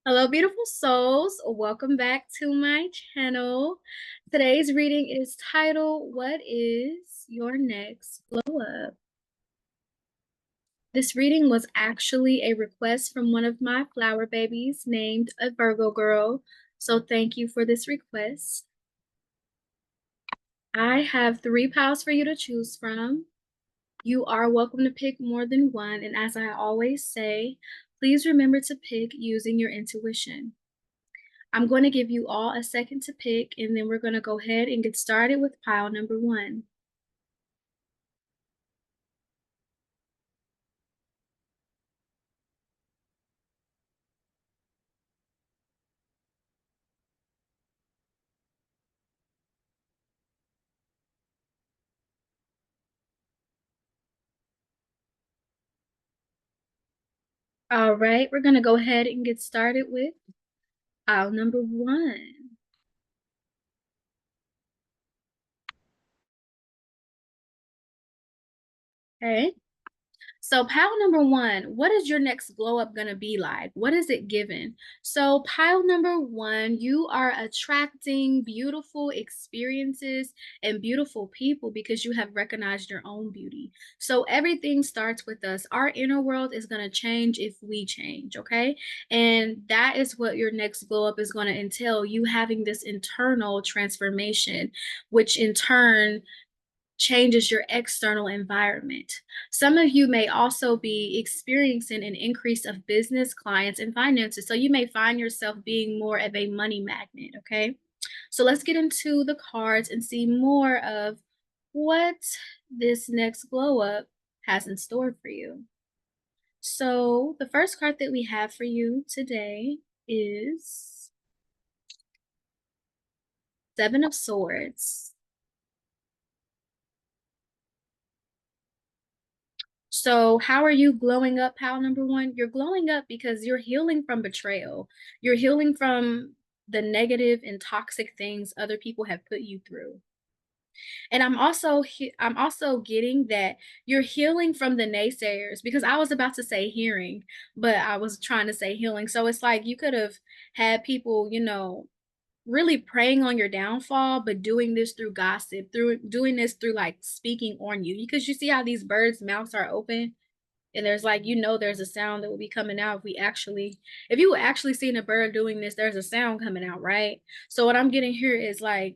Hello, beautiful souls. Welcome back to my channel. Today's reading is titled, What is Your Next Glow Up? This reading was actually a request from one of my flower babies named a Virgo girl. So thank you for this request. I have 3 piles for you to choose from. You are welcome to pick more than one. And as I always say, please remember to pick using your intuition. I'm going to give you all a second to pick, and then we're going to go ahead and get started with pile number 1. All right, we're going to go ahead and get started with pile number 1. Okay. So pile number 1, what is your next glow up going to be like? What is it given? So pile number 1, you are attracting beautiful experiences and beautiful people because you have recognized your own beauty. So everything starts with us. Our inner world is going to change if we change, okay? And that is what your next glow up is going to entail, you having this internal transformation, which in turn changes your external environment. Some of you may also be experiencing an increase of business, clients, and finances. So you may find yourself being more of a money magnet, okay? So let's get into the cards and see more of what this next glow up has in store for you. So the first card that we have for you today is 7 of Swords. So, how are you glowing up, pal number 1? You're glowing up because you're healing from betrayal. You're healing from the negative and toxic things other people have put you through. And I'm also getting that you're healing from the naysayers, because I was about to say hearing, but I was trying to say healing. So it's like you could have had people, really preying on your downfall, but doing this through gossip, through doing this through like speaking on you, because you see how these birds' mouths are open, and there's like, there's a sound that will be coming out if you were actually seeing a bird doing this, there's a sound coming out, right? So what I'm getting here is like,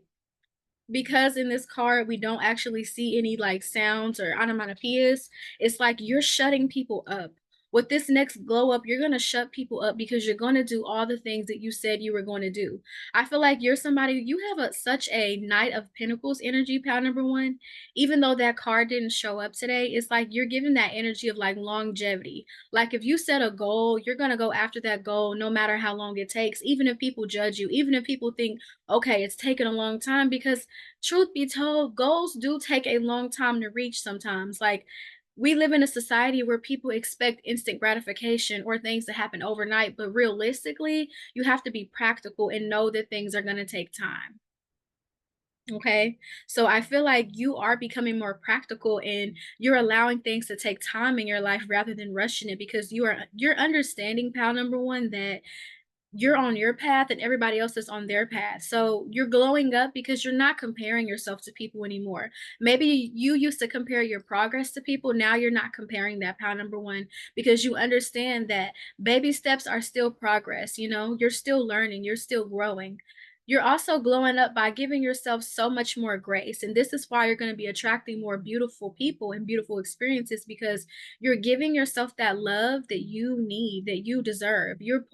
because in this card we don't actually see any like sounds or onomatopoeias, it's like you're shutting people up. With this next glow up, you're going to shut people up because you're going to do all the things that you said you were going to do. I feel like you're somebody, you have such a Knight of Pentacles energy, pal number 1. Even though that card didn't show up today, it's like you're giving that energy of like longevity. Like if you set a goal, you're going to go after that goal no matter how long it takes, even if people judge you, even if people think, okay, it's taken a long time, because truth be told, goals do take a long time to reach sometimes. Like, we live in a society where people expect instant gratification or things to happen overnight, but realistically, you have to be practical and know that things are going to take time. Okay. So I feel like you are becoming more practical, and you're allowing things to take time in your life rather than rushing it, because you're understanding, pal number 1, that you're on your path and everybody else is on their path. So you're glowing up because you're not comparing yourself to people anymore. Maybe you used to compare your progress to people. Now you're not comparing that, pal number 1, because you understand that baby steps are still progress. You're still learning, you're still growing. You're also glowing up by giving yourself so much more grace. And this is why you're going to be attracting more beautiful people and beautiful experiences, because you're giving yourself that love that you need, that you deserve. You're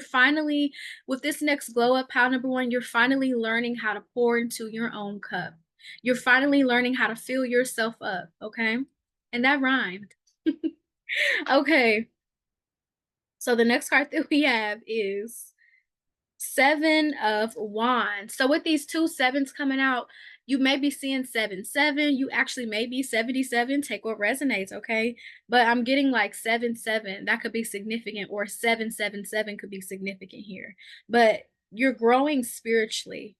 finally, with this next glow up, pile number 1, you're finally learning how to pour into your own cup. You're finally learning how to fill yourself up, okay? And that rhymed. Okay. So the next card that we have is 7 of Wands. So with these 2 7s coming out, you may be seeing 7 7. You actually may be 77. Take what resonates, okay? But I'm getting like 7 7. That could be significant, or 7 7 7 could be significant here. But you're growing spiritually.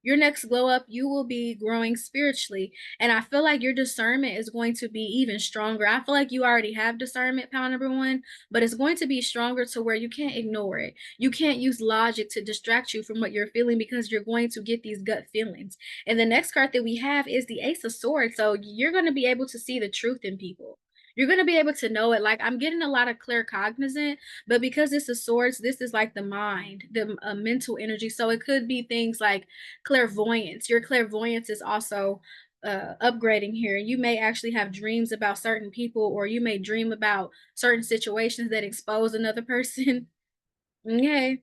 Your next glow up, you will be growing spiritually. And I feel like your discernment is going to be even stronger. I feel like you already have discernment, pound number one, but it's going to be stronger to where you can't ignore it. You can't use logic to distract you from what you're feeling because you're going to get these gut feelings. And the next card that we have is the Ace of Swords. So you're going to be able to see the truth in people. You're going to be able to know it. Like, I'm getting a lot of clear cognizant, but because this is swords, this is like the mind, the mental energy. So it could be things like clairvoyance. Your clairvoyance is also upgrading here. You may actually have dreams about certain people, or you may dream about certain situations that expose another person. Okay.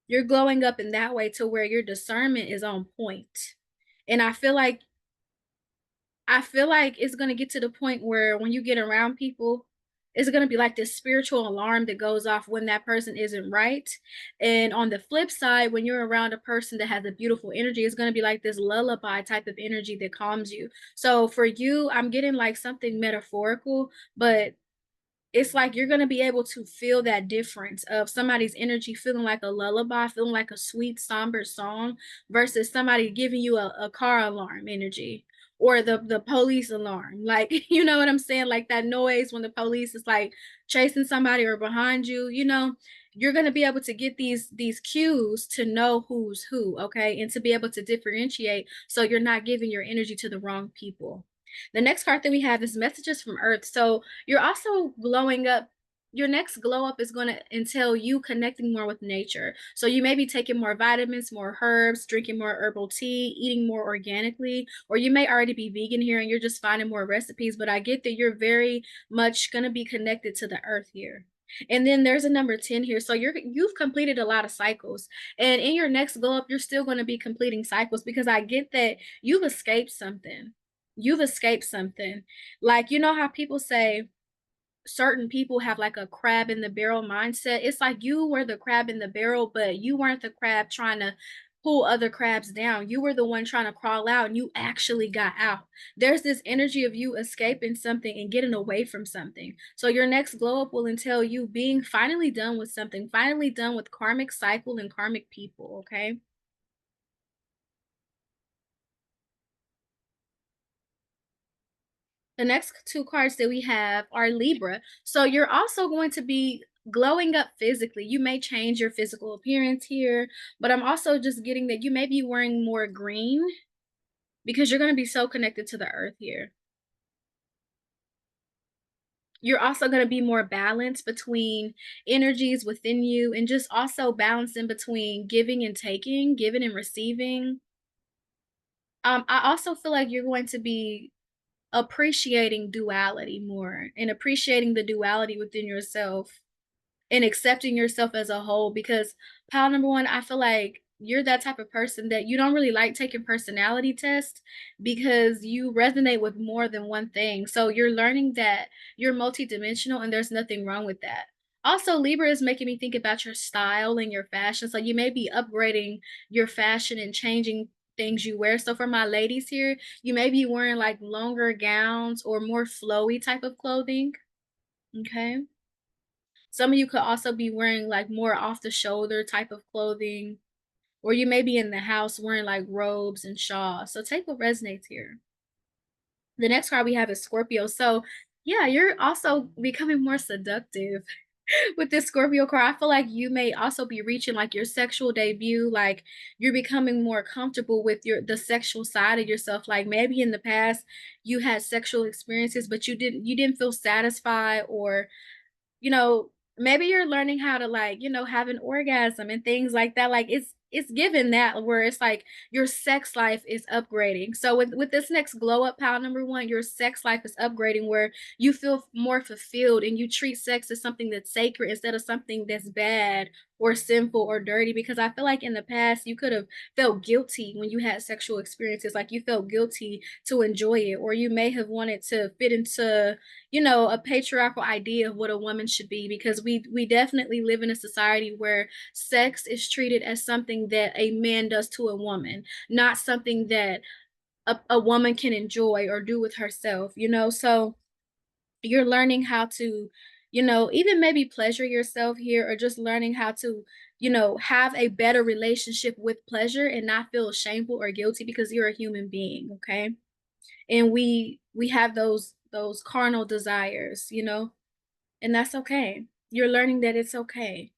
You're glowing up in that way to where your discernment is on point. And I feel like it's gonna get to the point where when you get around people, it's gonna be like this spiritual alarm that goes off when that person isn't right. And on the flip side, when you're around a person that has a beautiful energy, it's gonna be like this lullaby type of energy that calms you. So for you, I'm getting like something metaphorical, but it's like you're gonna be able to feel that difference of somebody's energy feeling like a lullaby, feeling like a sweet, somber song versus somebody giving you a car alarm energy or the police alarm. Like, you know what I'm saying? Like that noise when the police is like chasing somebody or behind you, you're gonna be able to get these cues to know who's who, okay? And to be able to differentiate so you're not giving your energy to the wrong people. The next card that we have is messages from Earth. So you're also glowing up. Your next glow up is going to entail you connecting more with nature. So you may be taking more vitamins, more herbs, drinking more herbal tea, eating more organically, or you may already be vegan here and you're just finding more recipes. But I get that you're very much going to be connected to the earth here. And then there's a number 10 here. So you've completed a lot of cycles. And in your next glow up, you're still going to be completing cycles because I get that you've escaped something. You've escaped something. Like, you know how people say certain people have like a crab in the barrel mindset? It's like you were the crab in the barrel, but you weren't the crab trying to pull other crabs down. You were the one trying to crawl out and you actually got out. There's this energy of you escaping something and getting away from something. So your next glow up will entail you being finally done with something, finally done with karmic cycle and karmic people, okay? The next two cards that we have are Libra. So you're also going to be glowing up physically. You may change your physical appearance here, but I'm also just getting that you may be wearing more green because you're going to be so connected to the earth here. You're also going to be more balanced between energies within you and just also balancing between giving and taking, giving and receiving. I also feel like you're going to be appreciating duality more and appreciating the duality within yourself and accepting yourself as a whole because pile number one, I feel like you're that type of person that you don't really like taking personality tests because you resonate with more than one thing. So you're learning that you're multidimensional and there's nothing wrong with that. Also, Libra is making me think about your style and your fashion. So you may be upgrading your fashion and changing things you wear. So for my ladies here, you may be wearing like longer gowns or more flowy type of clothing. Okay. Some of you could also be wearing like more off the shoulder type of clothing, or you may be in the house wearing like robes and shawls. So take what resonates here. The next card we have is Scorpio. So yeah, you're also becoming more seductive with this Scorpio card. I feel like you may also be reaching like your sexual debut, like you're becoming more comfortable with the sexual side of yourself. Like maybe in the past you had sexual experiences, but you didn't feel satisfied or maybe you're learning how to like, have an orgasm and things like that. Like it's given that where it's like your sex life is upgrading. So with this next glow up pile number one, your sex life is upgrading where you feel more fulfilled and you treat sex as something that's sacred instead of something that's bad or sinful or dirty. Because I feel like in the past you could have felt guilty when you had sexual experiences, like you felt guilty to enjoy it, or you may have wanted to fit into a patriarchal idea of what a woman should be because we definitely live in a society where sex is treated as something that a man does to a woman, not something that a woman can enjoy or do with herself. So you're learning how to Even maybe pleasure yourself here or just learning how to, have a better relationship with pleasure and not feel shameful or guilty because you're a human being, okay? And we have those carnal desires, and that's okay. You're learning that it's okay.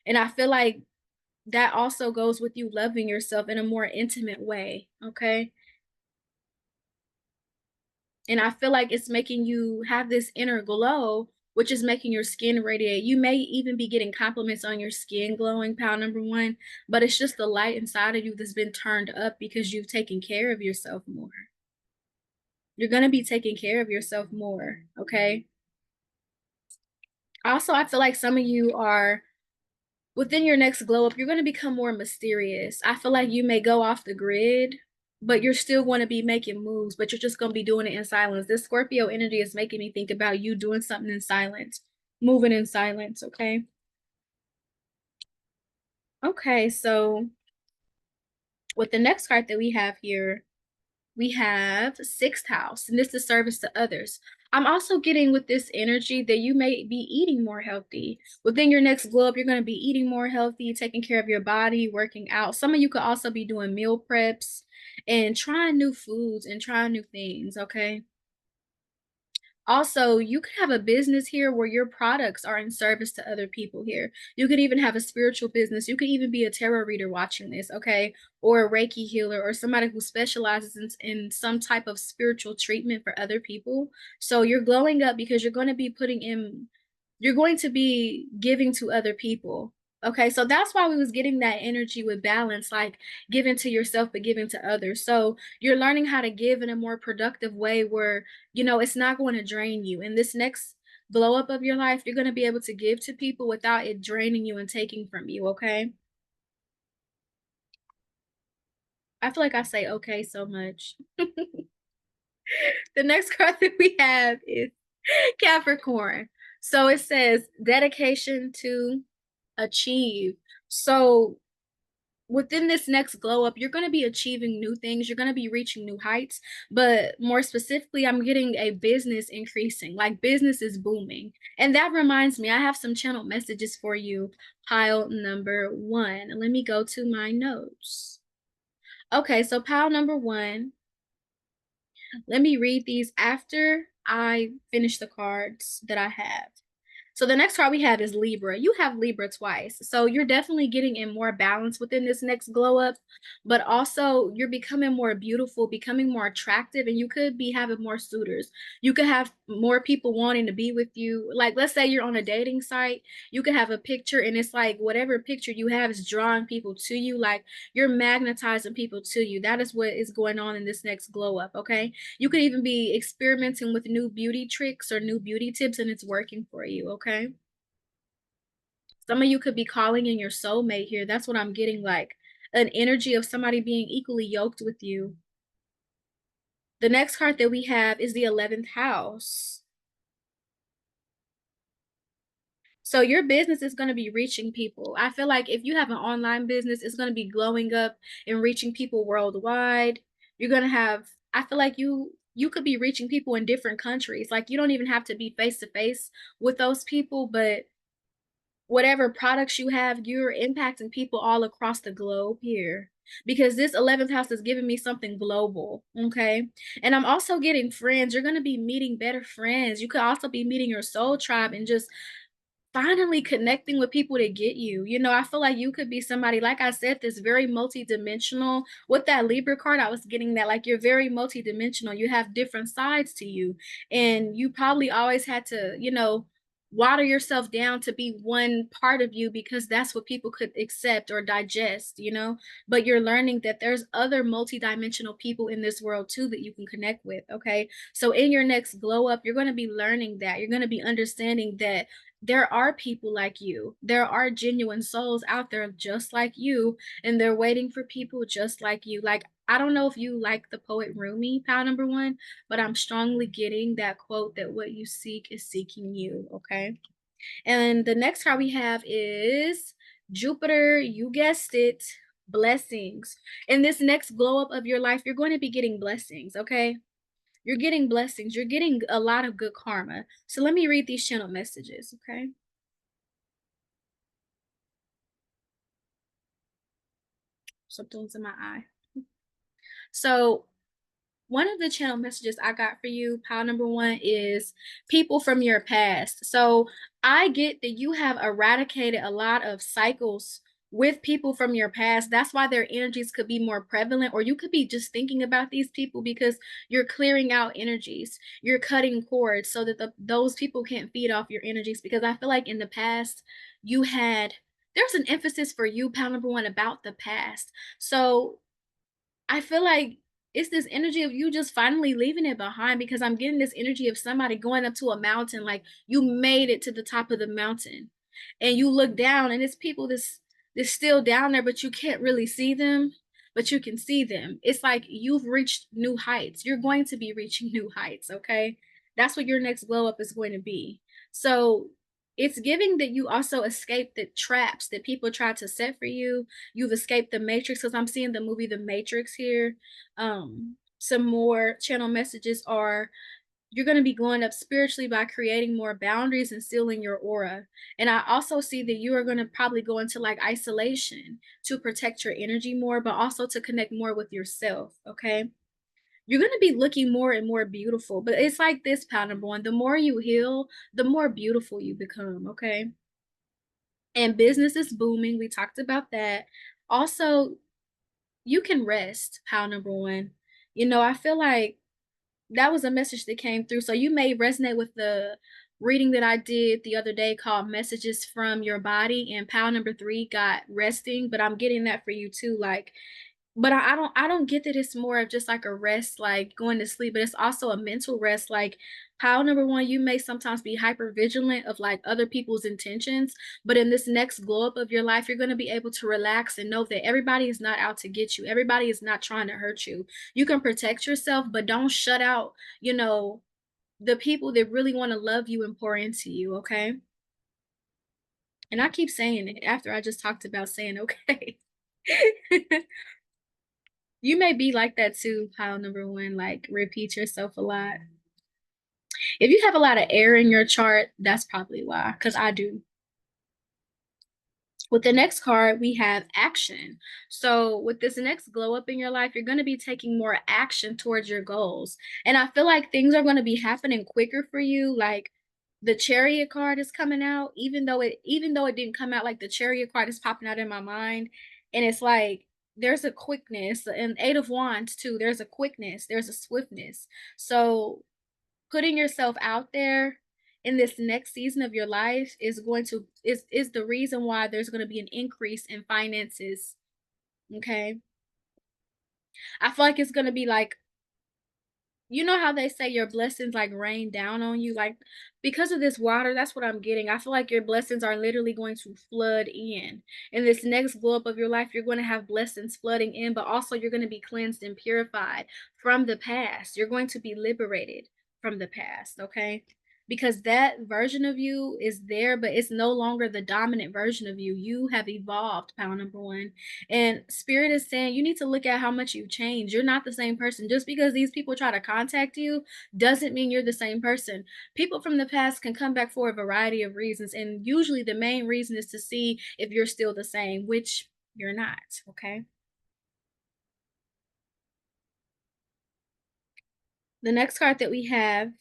And I feel like that also goes with you loving yourself in a more intimate way, okay? And I feel like it's making you have this inner glow, which is making your skin radiate. You may even be getting compliments on your skin glowing, pal number one, but it's just the light inside of you that's been turned up because you've taken care of yourself more. You're going to be taking care of yourself more, okay? Also, I feel like some of you are within your next glow up, you're going to become more mysterious. I feel like you may go off the grid, but you're still going to be making moves, but you're just going to be doing it in silence. This Scorpio energy is making me think about you doing something in silence, moving in silence, okay? Okay, so with the next card that we have here, we have sixth house, and this is service to others. I'm also getting with this energy that you may be eating more healthy. Within your next glow up, you're going to be eating more healthy, taking care of your body, working out. Some of you could also be doing meal preps and trying new foods and trying new things, okay? Also, you could have a business here where your products are in service to other people here. You could even have a spiritual business. You could even be a tarot reader watching this, okay? Or a Reiki healer or somebody who specializes in some type of spiritual treatment for other people. So you're glowing up because you're going to be giving to other people. Okay, so that's why we was getting that energy with balance, like giving to yourself but giving to others. So you're learning how to give in a more productive way where it's not going to drain you. In this next glow up of your life, you're going to be able to give to people without it draining you and taking from you, okay? I feel like I say okay so much. The next card that we have is Capricorn. So it says dedication to achieve. So within this next glow up, you're going to be achieving new things. You're going to be reaching new heights. But more specifically, I'm getting a business increasing, like business is booming. And that reminds me, I have some channel messages for you, pile number one. Let me go to my notes. Okay, so pile number one, let me read these after I finish the cards that I have. So the next card we have is Libra. You have Libra twice. So you're definitely getting in more balance within this next glow up, but also you're becoming more beautiful, becoming more attractive, and you could be having more suitors. You could have more people wanting to be with you. Like, let's say you're on a dating site, you could have a picture, and it's like whatever picture you have is drawing people to you. Like, you're magnetizing people to you. That is what is going on in this next glow up, okay? You could even be experimenting with new beauty tricks or new beauty tips, and it's working for you, okay? Some of you could be calling in your soulmate here. That's what I'm getting, like an energy of somebody being equally yoked with you. The next card that we have is the 11th house. So your business is going to be reaching people. I feel like if you have an online business, it's going to be glowing up and reaching people worldwide. You're going to have, I feel like you could be reaching people in different countries. Like, you don't even have to be face to face with those people, but whatever products you have, you're impacting people all across the globe here. Because this 11th house is giving me something global, okay? And I'm also getting friends. You're going to be meeting better friends. You could also be meeting your soul tribe and just finally connecting with people to get you. I feel like you could be somebody, like I said, this very multidimensional. With that Libra card, I was getting that, like, you're very multidimensional. You have different sides to you. And you probably always had to, water yourself down to be one part of you because that's what people could accept or digest. But you're learning that there's other multidimensional people in this world too that you can connect with, okay? So in your next glow up, you're going to be learning that. You're going to be understanding that there are people like you. There are genuine souls out there just like you, and they're waiting for people just like you. Like, I don't know if you like the poet Rumi, pal number one, but I'm strongly getting that quote that what you seek is seeking you, okay? And the next card we have is Jupiter, you guessed it, blessings. In this next glow up of your life, you're going to be getting blessings, okay? You're getting blessings. You're getting a lot of good karma. So let me read these channel messages, okay? Something's in my eye. So one of the channel messages I got for you, pile number one, is people from your past. So I get that you have eradicated a lot of cycles with people from your past. That's why their energies could be more prevalent, or you could be just thinking about these people because you're clearing out energies. You're cutting cords so that those people can't feed off your energies. Because I feel like in the past, you had, there's an emphasis for you, pile number one, about the past. So I feel like it's this energy of you just finally leaving it behind, because I'm getting this energy of somebody going up to a mountain, like you made it to the top of the mountain and you look down and it's people that's still down there, but you can't really see them, but you can see them. It's like you've reached new heights. You're going to be reaching new heights, okay? That's what your next glow up is going to be. So it's giving that you also escaped the traps that people tried to set for you. You've escaped the matrix, because I'm seeing the movie The Matrix here. Some more channel messages are you're going to be going up spiritually by creating more boundaries and sealing your aura. And I also see that you are going to probably go into like isolation to protect your energy more, but also to connect more with yourself, okay? You're going to be looking more and more beautiful, but it's like this, pattern one: the more you heal, the more beautiful you become, okay? And business is booming. We talked about that. Also, you can rest, pile number one. I feel like that was a message that came through. So you may resonate with the reading that I did the other day called Messages from Your Body, and pile number three got resting, but I'm getting that for you too. Like, but I don't get that it's more of just like a rest, like going to sleep, but it's also a mental rest. Like pile number one, you may sometimes be hyper vigilant of like other people's intentions, but in this next glow up of your life, you're going to be able to relax and know that everybody is not out to get you. Everybody is not trying to hurt you. You can protect yourself, but don't shut out, the people that really want to love you and pour into you, okay? And I keep saying it after I just talked about saying okay. You may be like that too, pile number one, like repeat yourself a lot. If you have a lot of air in your chart, that's probably why, because I do. With the next card, we have action. So, with this next glow up in your life, you're going to be taking more action towards your goals. And I feel like things are going to be happening quicker for you. Like the chariot card is coming out, even though it didn't come out, like the chariot card is popping out in my mind. And it's like there's a quickness, and eight of wands too. There's a quickness, there's a swiftness. So putting yourself out there in this next season of your life is the reason why there's going to be an increase in finances, okay? I feel like it's going to be like, how they say your blessings like rain down on you, like because of this water. That's what I'm getting. I feel like your blessings are literally going to flood in this next glow up of your life. You're going to have blessings flooding in, but also you're going to be cleansed and purified from the past. You're going to be liberated from the past, okay? Because that version of you is there, but it's no longer the dominant version of you. You have evolved, pound number one. And spirit is saying you need to look at how much you've changed. You're not the same person. Just because these people try to contact you doesn't mean you're the same person. People from the past can come back for a variety of reasons. And usually the main reason is to see if you're still the same, which you're not. Okay. The next card that we have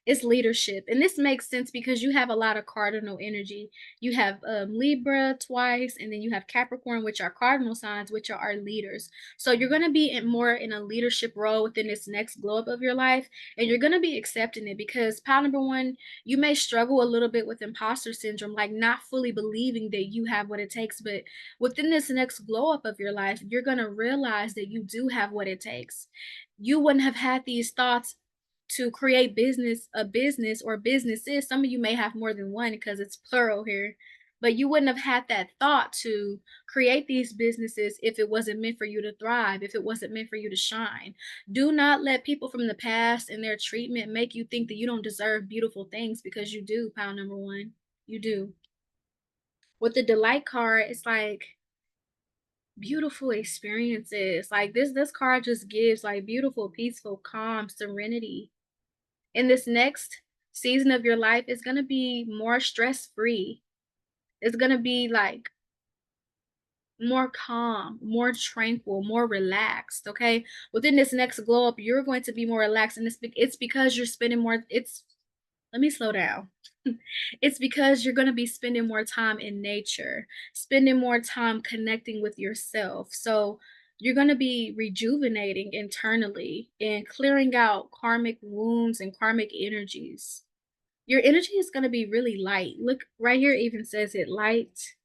is leadership. And this makes sense because you have a lot of cardinal energy. You have Libra twice, and then you have Capricorn, which are cardinal signs, which are our leaders. So you're going to be more in a leadership role within this next glow up of your life. And you're going to be accepting it because pile number one, you may struggle a little bit with imposter syndrome, like not fully believing that you have what it takes. But within this next glow up of your life, you're going to realize that you do have what it takes. You wouldn't have had these thoughts to create a business or businesses. Some of you may have more than one because it's plural here, but you wouldn't have had that thought to create these businesses if it wasn't meant for you to thrive, if it wasn't meant for you to shine. Do not let people from the past and their treatment make you think that you don't deserve beautiful things, because you do, pile number one. You do. With the delight card, it's like beautiful experiences. Like this card just gives like beautiful, peaceful, calm, serenity. In this next season of your life, it's gonna be more stress-free. It's gonna be like more calm, more tranquil, more relaxed, okay? Within this next glow up, you're going to be more relaxed, and it's because you're spending more it's let me slow down. It's because you're gonna be spending more time in nature, spending more time connecting with yourself. So you're gonna be rejuvenating internally and clearing out karmic wounds and karmic energies. Your energy is gonna be really light. Look, right here even says it light,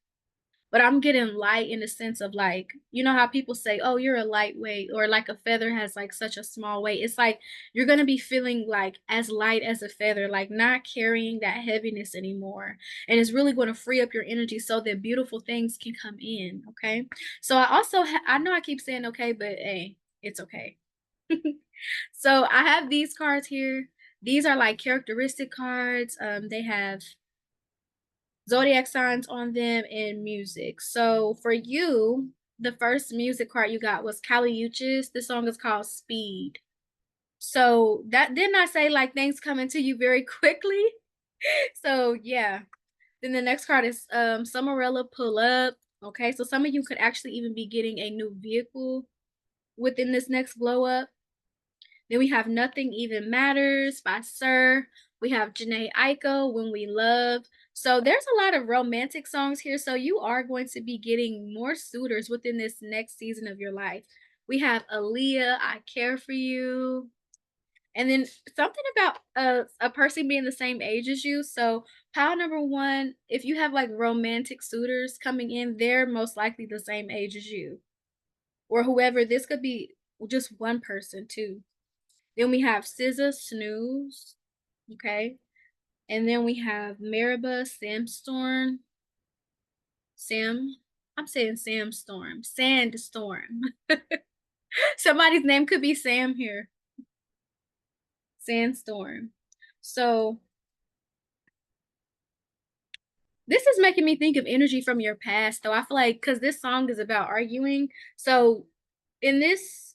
but I'm getting light in the sense of like, you know how people say, "Oh, you're a lightweight," or like a feather has like such a small weight. It's like you're gonna be feeling like as light as a feather, like not carrying that heaviness anymore. And it's really going to free up your energy so that beautiful things can come in. Okay. So I also I know I keep saying okay, but hey, it's okay. So I have these cards here. These are like characteristic cards. They have zodiac signs on them and music. So for you, the first music card you got was Kali Uchis. The song is called Speed. So that didn't I say like things coming to you very quickly? So yeah. Then the next card is Summerella Pull Up. Okay, so some of you could actually even be getting a new vehicle within this next glow up. Then we have Nothing Even Matters by Sir. We have Janae Aiko, When We Love. So there's a lot of romantic songs here. So you are going to be getting more suitors within this next season of your life. We have Aaliyah, I Care For You. And then something about a person being the same age as you. So pile number one, if you have like romantic suitors coming in, they're most likely the same age as you. Or whoever, this could be just one person too. Then we have SZA, Snooze, okay? And then we have Mariba, Samstorm, Sam I'm saying Samstorm, Sandstorm. Somebody's name could be Sam here. Sandstorm. So, this is making me think of energy from your past, though. I feel like because this song is about arguing, so in this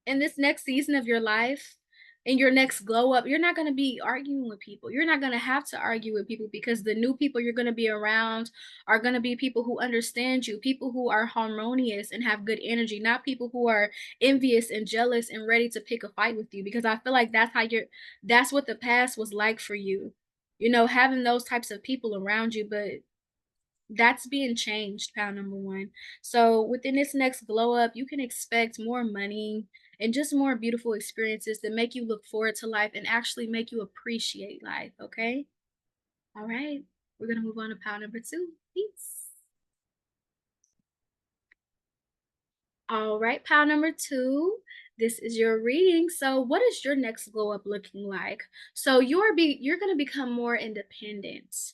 next season of your life, in your next glow up, you're not going to be arguing with people. You're not going to have to argue with people because the new people you're going to be around are going to be people who understand you, people who are harmonious and have good energy, not people who are envious and jealous and ready to pick a fight with you. Because I feel like that's what the past was like for you. You know, having those types of people around you, but that's being changed, pound number one. So within this next glow up, you can expect more money and just more beautiful experiences that make you look forward to life and actually make you appreciate life. Okay. All right. We're going to move on to pound number two. Peace. All right. Pound number two. This is your reading. So what is your next glow up looking like? So you're going to become more independent.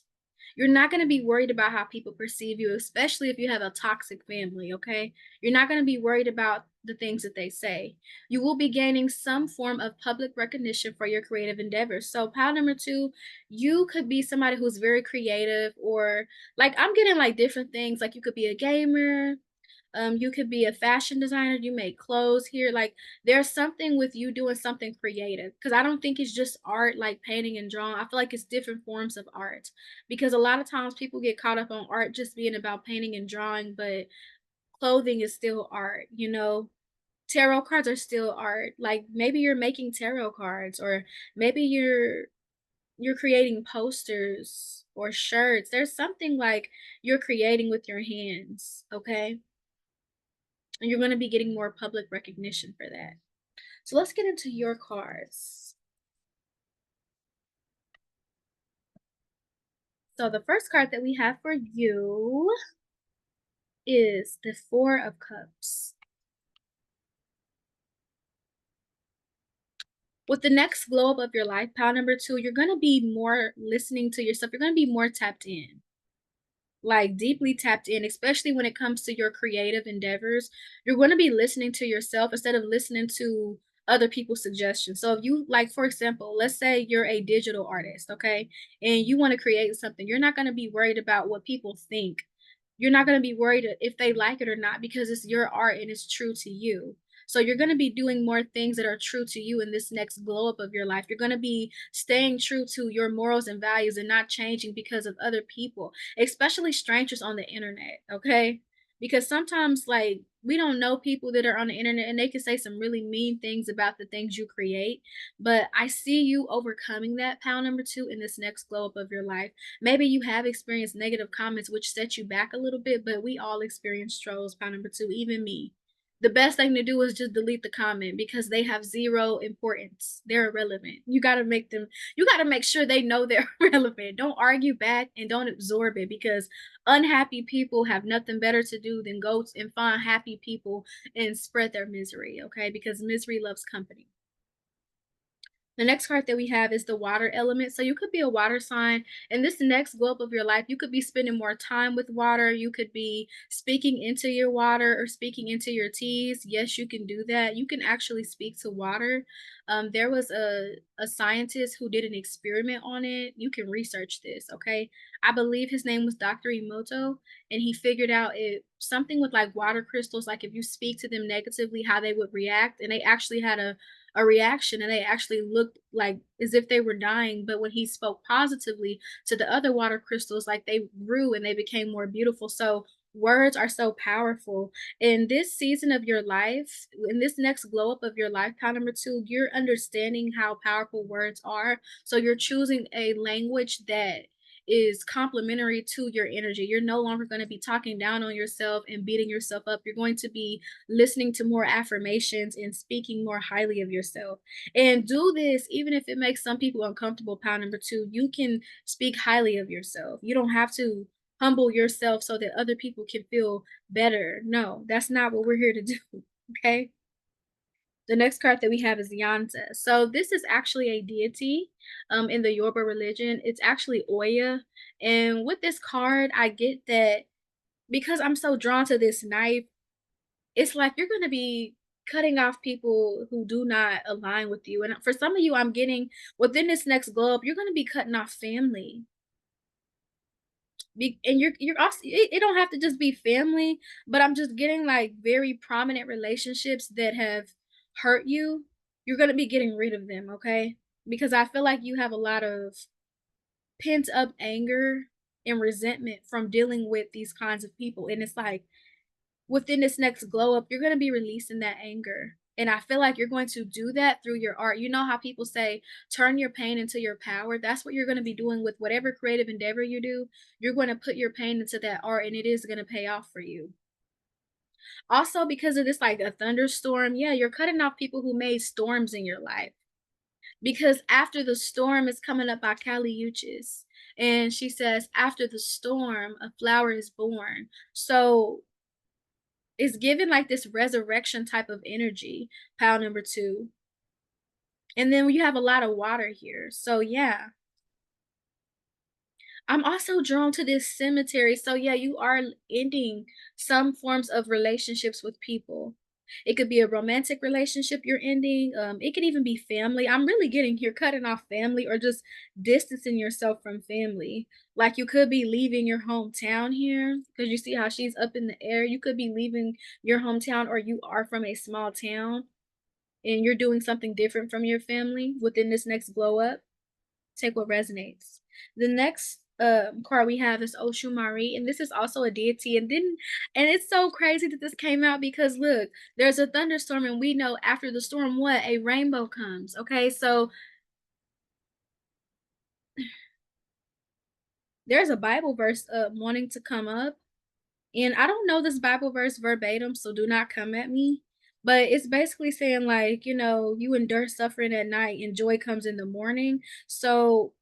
You're not going to be worried about how people perceive you, especially if you have a toxic family, okay? You're not going to be worried about the things that they say. You will be gaining some form of public recognition for your creative endeavors. So, pile number two, you could be somebody who's very creative, or like I'm getting like different things. Like you could be a gamer, you could be a fashion designer, you make clothes here. Like there's something with you doing something creative. Because I don't think it's just art like painting and drawing. I feel like it's different forms of art. Because a lot of times people get caught up on art just being about painting and drawing, but clothing is still art, you know. Tarot cards are still art. Like maybe you're making tarot cards, or maybe you're creating posters or shirts. There's something like you're creating with your hands, okay? And you're going to be getting more public recognition for that. So let's get into your cards. So the first card that we have for you is the Four of Cups. With the next glow up of your life, pile number two, you're going to be more listening to yourself. You're going to be more tapped in, like deeply tapped in, especially when it comes to your creative endeavors. You're going to be listening to yourself instead of listening to other people's suggestions. So if you like, for example, let's say you're a digital artist, okay, and you want to create something, you're not going to be worried about what people think. You're not gonna be worried if they like it or not because it's your art and it's true to you. So you're gonna be doing more things that are true to you in this next glow up of your life. You're gonna be staying true to your morals and values and not changing because of other people, especially strangers on the internet, okay? Because sometimes, like, we don't know people that are on the internet and they can say some really mean things about the things you create. But I see you overcoming that, pound number two, in this next glow up of your life. Maybe you have experienced negative comments which set you back a little bit, but we all experience trolls, pound number two, even me. The best thing to do is just delete the comment because they have zero importance. They're irrelevant. You got to make sure they know they're relevant. Don't argue back and don't absorb it because unhappy people have nothing better to do than go and find happy people and spread their misery, okay? Because misery loves company. The next card that we have is the water element. So you could be a water sign. In this next globe of your life, you could be spending more time with water. You could be speaking into your water or speaking into your teas. Yes, you can do that. You can actually speak to water. There was a scientist who did an experiment on it. You can research this, okay? I believe his name was Dr. Emoto, and he figured out it something with like water crystals, like if you speak to them negatively, how they would react. And they actually had a reaction and they actually looked like as if they were dying, but when he spoke positively to the other water crystals, like they grew and they became more beautiful. So words are so powerful. In this season of your life, in this next glow up of your life, pound number two, you're understanding how powerful words are. So you're choosing a language that is complementary to your energy. You're no longer going to be talking down on yourself and beating yourself up. You're going to be listening to more affirmations and speaking more highly of yourself. And do this even if it makes some people uncomfortable. Pound number two, you can speak highly of yourself. You don't have to humble yourself so that other people can feel better. No, that's not what we're here to do. Okay. The next card that we have is Yanta. So this is actually a deity in the Yoruba religion. It's actually Oya. And with this card, I get that because I'm so drawn to this knife, it's like you're gonna be cutting off people who do not align with you, and for some of you, I'm getting within this next globe, you're gonna be cutting off family. And you're also it don't have to just be family, but I'm just getting like very prominent relationships that have hurt you. You're gonna be getting rid of them, okay? Because I feel like you have a lot of pent up anger and resentment from dealing with these kinds of people, and it's like within this next glow up, you're going to be releasing that anger. And I feel like you're going to do that through your art. You know how people say, turn your pain into your power? That's what you're going to be doing with whatever creative endeavor you do. You're going to put your pain into that art and it is going to pay off for you. Also, because of this, like a thunderstorm, yeah, you're cutting off people who made storms in your life. Because after the storm is coming up by Kali Uchis. And she says, after the storm, a flower is born. So it's given like this resurrection type of energy, pile number 2. And then you have a lot of water here. So yeah. I'm also drawn to this cemetery. So yeah, you are ending some forms of relationships with people. It could be a romantic relationship you're ending. It could even be family. I'm really getting here cutting off family or just distancing yourself from family. Like you could be leaving your hometown here because you see how she's up in the air. You could be leaving your hometown or you are from a small town and you're doing something different from your family within this next glow up. Take what resonates. The next card we have is Oshumari, and this is also a deity. And it's so crazy that this came out because look, there's a thunderstorm, and we know after the storm, what a rainbow comes. Okay, so there's a Bible verse wanting to come up. And I don't know this Bible verse verbatim, so do not come at me. But it's basically saying, like, you endure suffering at night and joy comes in the morning. So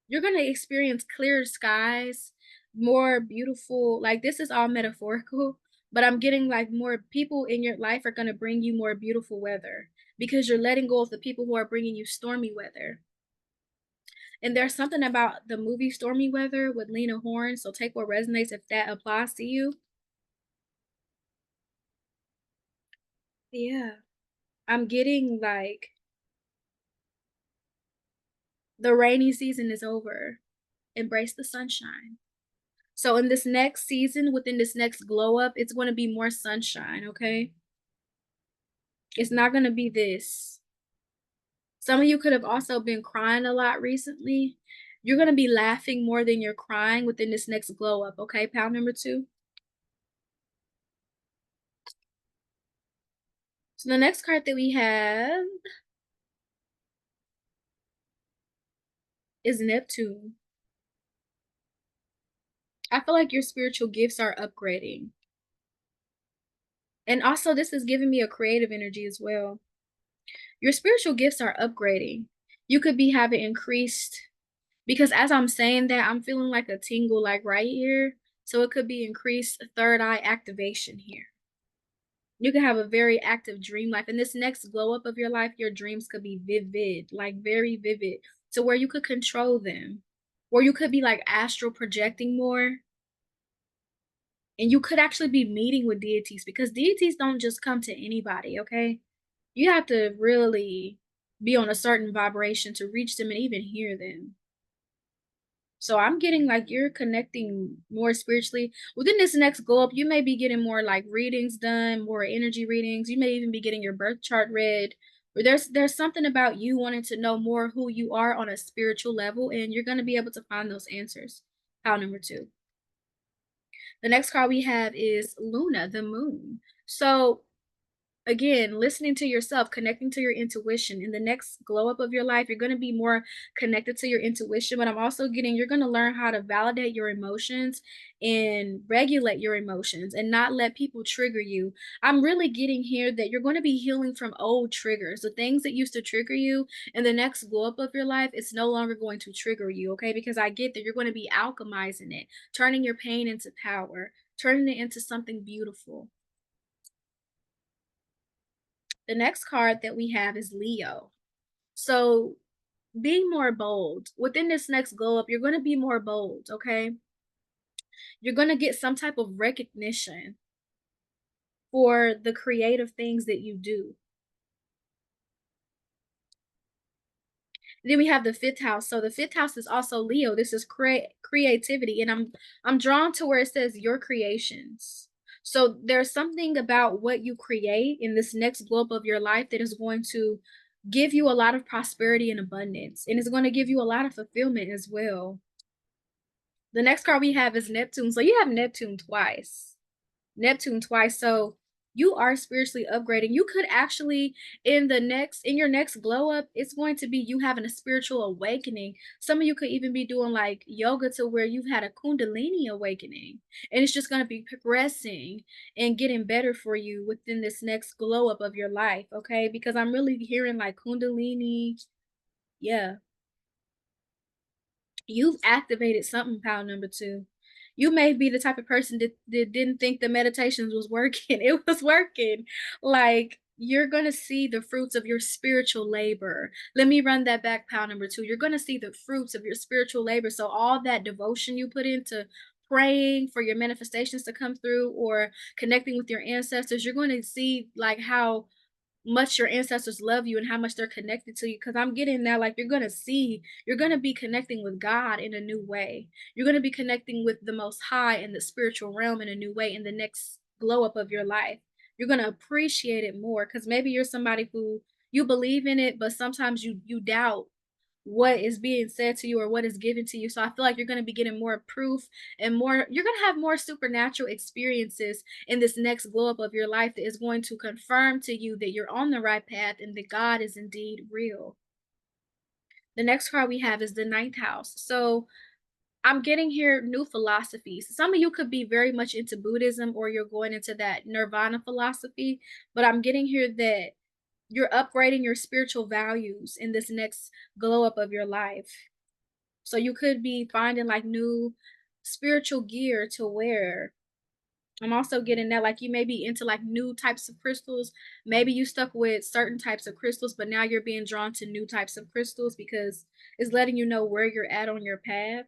you're going to experience clearer skies, more beautiful. Like, this is all metaphorical, but I'm getting like more people in your life are going to bring you more beautiful weather because you're letting go of the people who are bringing you stormy weather. And there's something about the movie Stormy Weather with Lena Horne. So take what resonates if that applies to you. Yeah. I'm getting like the rainy season is over. Embrace the sunshine. So in this next season, within this next glow up, it's going to be more sunshine, okay? It's not going to be this. Some of you could have also been crying a lot recently. You're going to be laughing more than you're crying within this next glow up, okay? Pile number 2. So the next card that we have is Neptune. I feel like your spiritual gifts are upgrading. And also, this is giving me a creative energy as well. Your spiritual gifts are upgrading. You could be having increased, because as I'm saying that, I'm feeling like a tingle, like right here. So it could be increased third eye activation here. You could have a very active dream life. In this next glow up of your life, your dreams could be vivid, like very vivid, to where you could control them. Or you could be like astral projecting more. And you could actually be meeting with deities, because deities don't just come to anybody, okay? You have to really be on a certain vibration to reach them and even hear them. So I'm getting like you're connecting more spiritually. Within this next glow up, you may be getting more like readings done, more energy readings. You may even be getting your birth chart read. Or there's something about you wanting to know more who you are on a spiritual level, and you're going to be able to find those answers. Pile number 2. The next card we have is Luna, the moon. So again, listening to yourself, connecting to your intuition. In the next glow up of your life, you're going to be more connected to your intuition, but I'm also getting you're going to learn how to validate your emotions and regulate your emotions and not let people trigger you. I'm really getting here that you're going to be healing from old triggers. The things that used to trigger you in the next glow up of your life, it's no longer going to trigger you, okay? Because I get that you're going to be alchemizing it, turning your pain into power, turning it into something beautiful. The next card that we have is Leo. So being more bold within this next glow up, you're going to be more bold, okay? You're going to get some type of recognition for the creative things that you do. Then we have the 5th house. So the 5th house is also Leo. This is creativity, and I'm drawn to where it says your creations. So there's something about what you create in this next globe of your life that is going to give you a lot of prosperity and abundance, and it's going to give you a lot of fulfillment as well. The next card we have is Neptune. So you have Neptune twice. Neptune twice. So you are spiritually upgrading. You could actually in your next glow up, it's going to be you having a spiritual awakening. Some of you could even be doing like yoga to where you've had a kundalini awakening. And it's just going to be progressing and getting better for you within this next glow up of your life, okay? Because I'm really hearing like kundalini. Yeah. You've activated something, pile number 2. You may be the type of person that didn't think the meditations was working. It was working. Like, you're going to see the fruits of your spiritual labor. Let me run that back, pile number 2. You're going to see the fruits of your spiritual labor. So all that devotion you put into praying for your manifestations to come through or connecting with your ancestors, you're going to see like how much your ancestors love you and how much they're connected to you. Because I'm getting that, like, you're gonna be connecting with God in a new way. You're gonna be connecting with the most high in the spiritual realm in a new way in the next glow up of your life. You're gonna appreciate it more, because maybe you're somebody who you believe in it, but sometimes you doubt what is being said to you or what is given to you. So I feel like you're going to be getting more proof and more, you're going to have more supernatural experiences in this next glow up of your life that is going to confirm to you that you're on the right path and that God is indeed real. The next card we have is the 9th house. So I'm getting here new philosophies. Some of you could be very much into Buddhism or you're going into that nirvana philosophy, but I'm getting here that you're upgrading your spiritual values in this next glow up of your life. So you could be finding like new spiritual gear to wear. I'm also getting that like you may be into like new types of crystals. Maybe you stuck with certain types of crystals, but now you're being drawn to new types of crystals because it's letting you know where you're at on your path.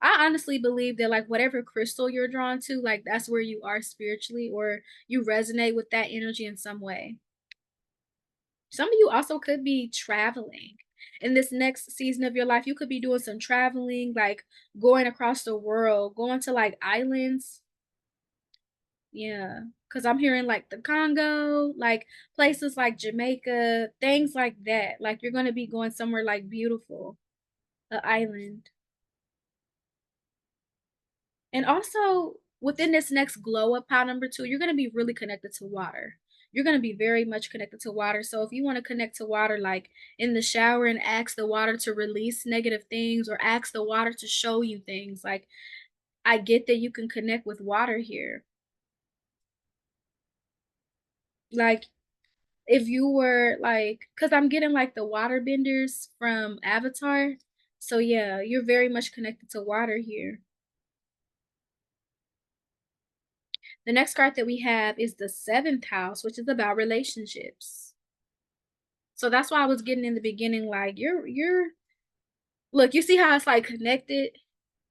I honestly believe that like whatever crystal you're drawn to, like that's where you are spiritually or you resonate with that energy in some way. Some of you also could be traveling. In this next season of your life, you could be doing some traveling, like going across the world, going to like islands. Yeah, because I'm hearing like the Congo, like places like Jamaica, things like that. Like you're gonna be going somewhere like beautiful, the island. And also within this next glow up pile number 2, you're gonna be really connected to water. You're gonna be very much connected to water. So if you want to connect to water, like in the shower and ask the water to release negative things or ask the water to show you things, like I get that you can connect with water here. Like if you were like, because I'm getting like the water benders from Avatar. So yeah, you're very much connected to water here. The next card that we have is the seventh house, which is about relationships. So that's why I was getting in the beginning, like you're look, you see how it's like connected?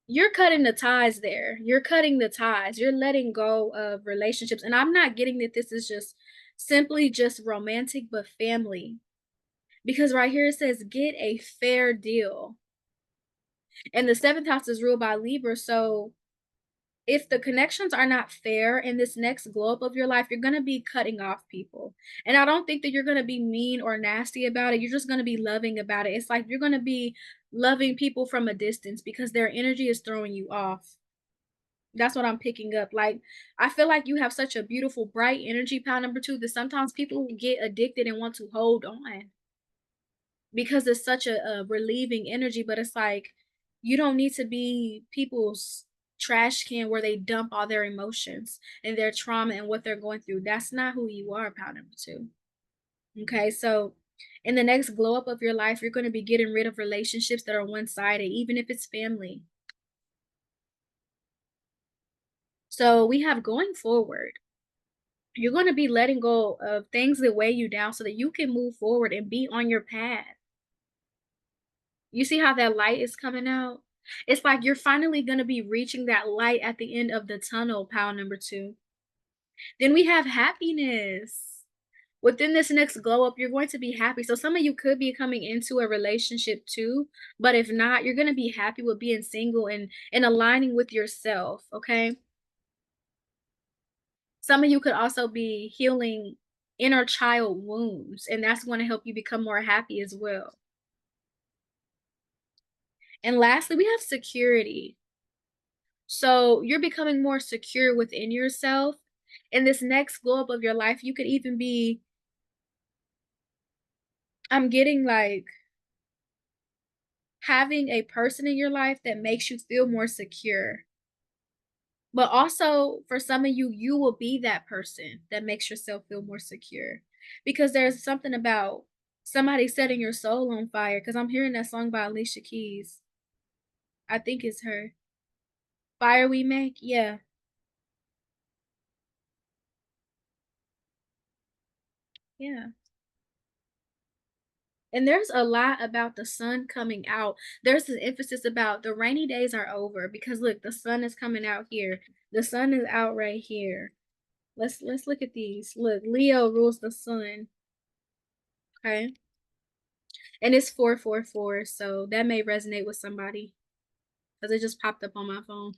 You're cutting the ties there. You're cutting the ties. You're letting go of relationships. And I'm not getting that this is just simply just romantic, but family. Because right here it says get a fair deal. And the seventh house is ruled by Libra. So if the connections are not fair in this next glow up of your life, you're going to be cutting off people. And I don't think that you're going to be mean or nasty about it. You're just going to be loving about it. It's like you're going to be loving people from a distance because their energy is throwing you off. That's what I'm picking up. Like, I feel like you have such a beautiful, bright energy, pile number 2, that sometimes people get addicted and want to hold on because it's such a relieving energy. But it's like, you don't need to be people's trash can where they dump all their emotions and their trauma and what they're going through. That's not who you are, pile number 2. Okay, so in the next glow up of your life, you're going to be getting rid of relationships that are one sided, even if it's family. So we have going forward, you're going to be letting go of things that weigh you down so that you can move forward and be on your path. You see how that light is coming out? It's like you're finally going to be reaching that light at the end of the tunnel, pile number 2. Then we have happiness. Within this next glow up, you're going to be happy. So some of you could be coming into a relationship too, but if not, you're going to be happy with being single and aligning with yourself, okay? Some of you could also be healing inner child wounds, and that's going to help you become more happy as well. And lastly, we have security. So you're becoming more secure within yourself. In this next glow up of your life, you could even be, I'm getting like having a person in your life that makes you feel more secure. But also for some of you, you will be that person that makes yourself feel more secure. Because there's something about somebody setting your soul on fire. Because I'm hearing that song by Alicia Keys. I think it's her. Fire We Make? Yeah. Yeah. And there's a lot about the sun coming out. There's an emphasis about the rainy days are over because look, the sun is coming out here. The sun is out right here. Let's look at these. Look, Leo rules the sun. Okay. And it's 444, so that may resonate with somebody because it just popped up on my phone.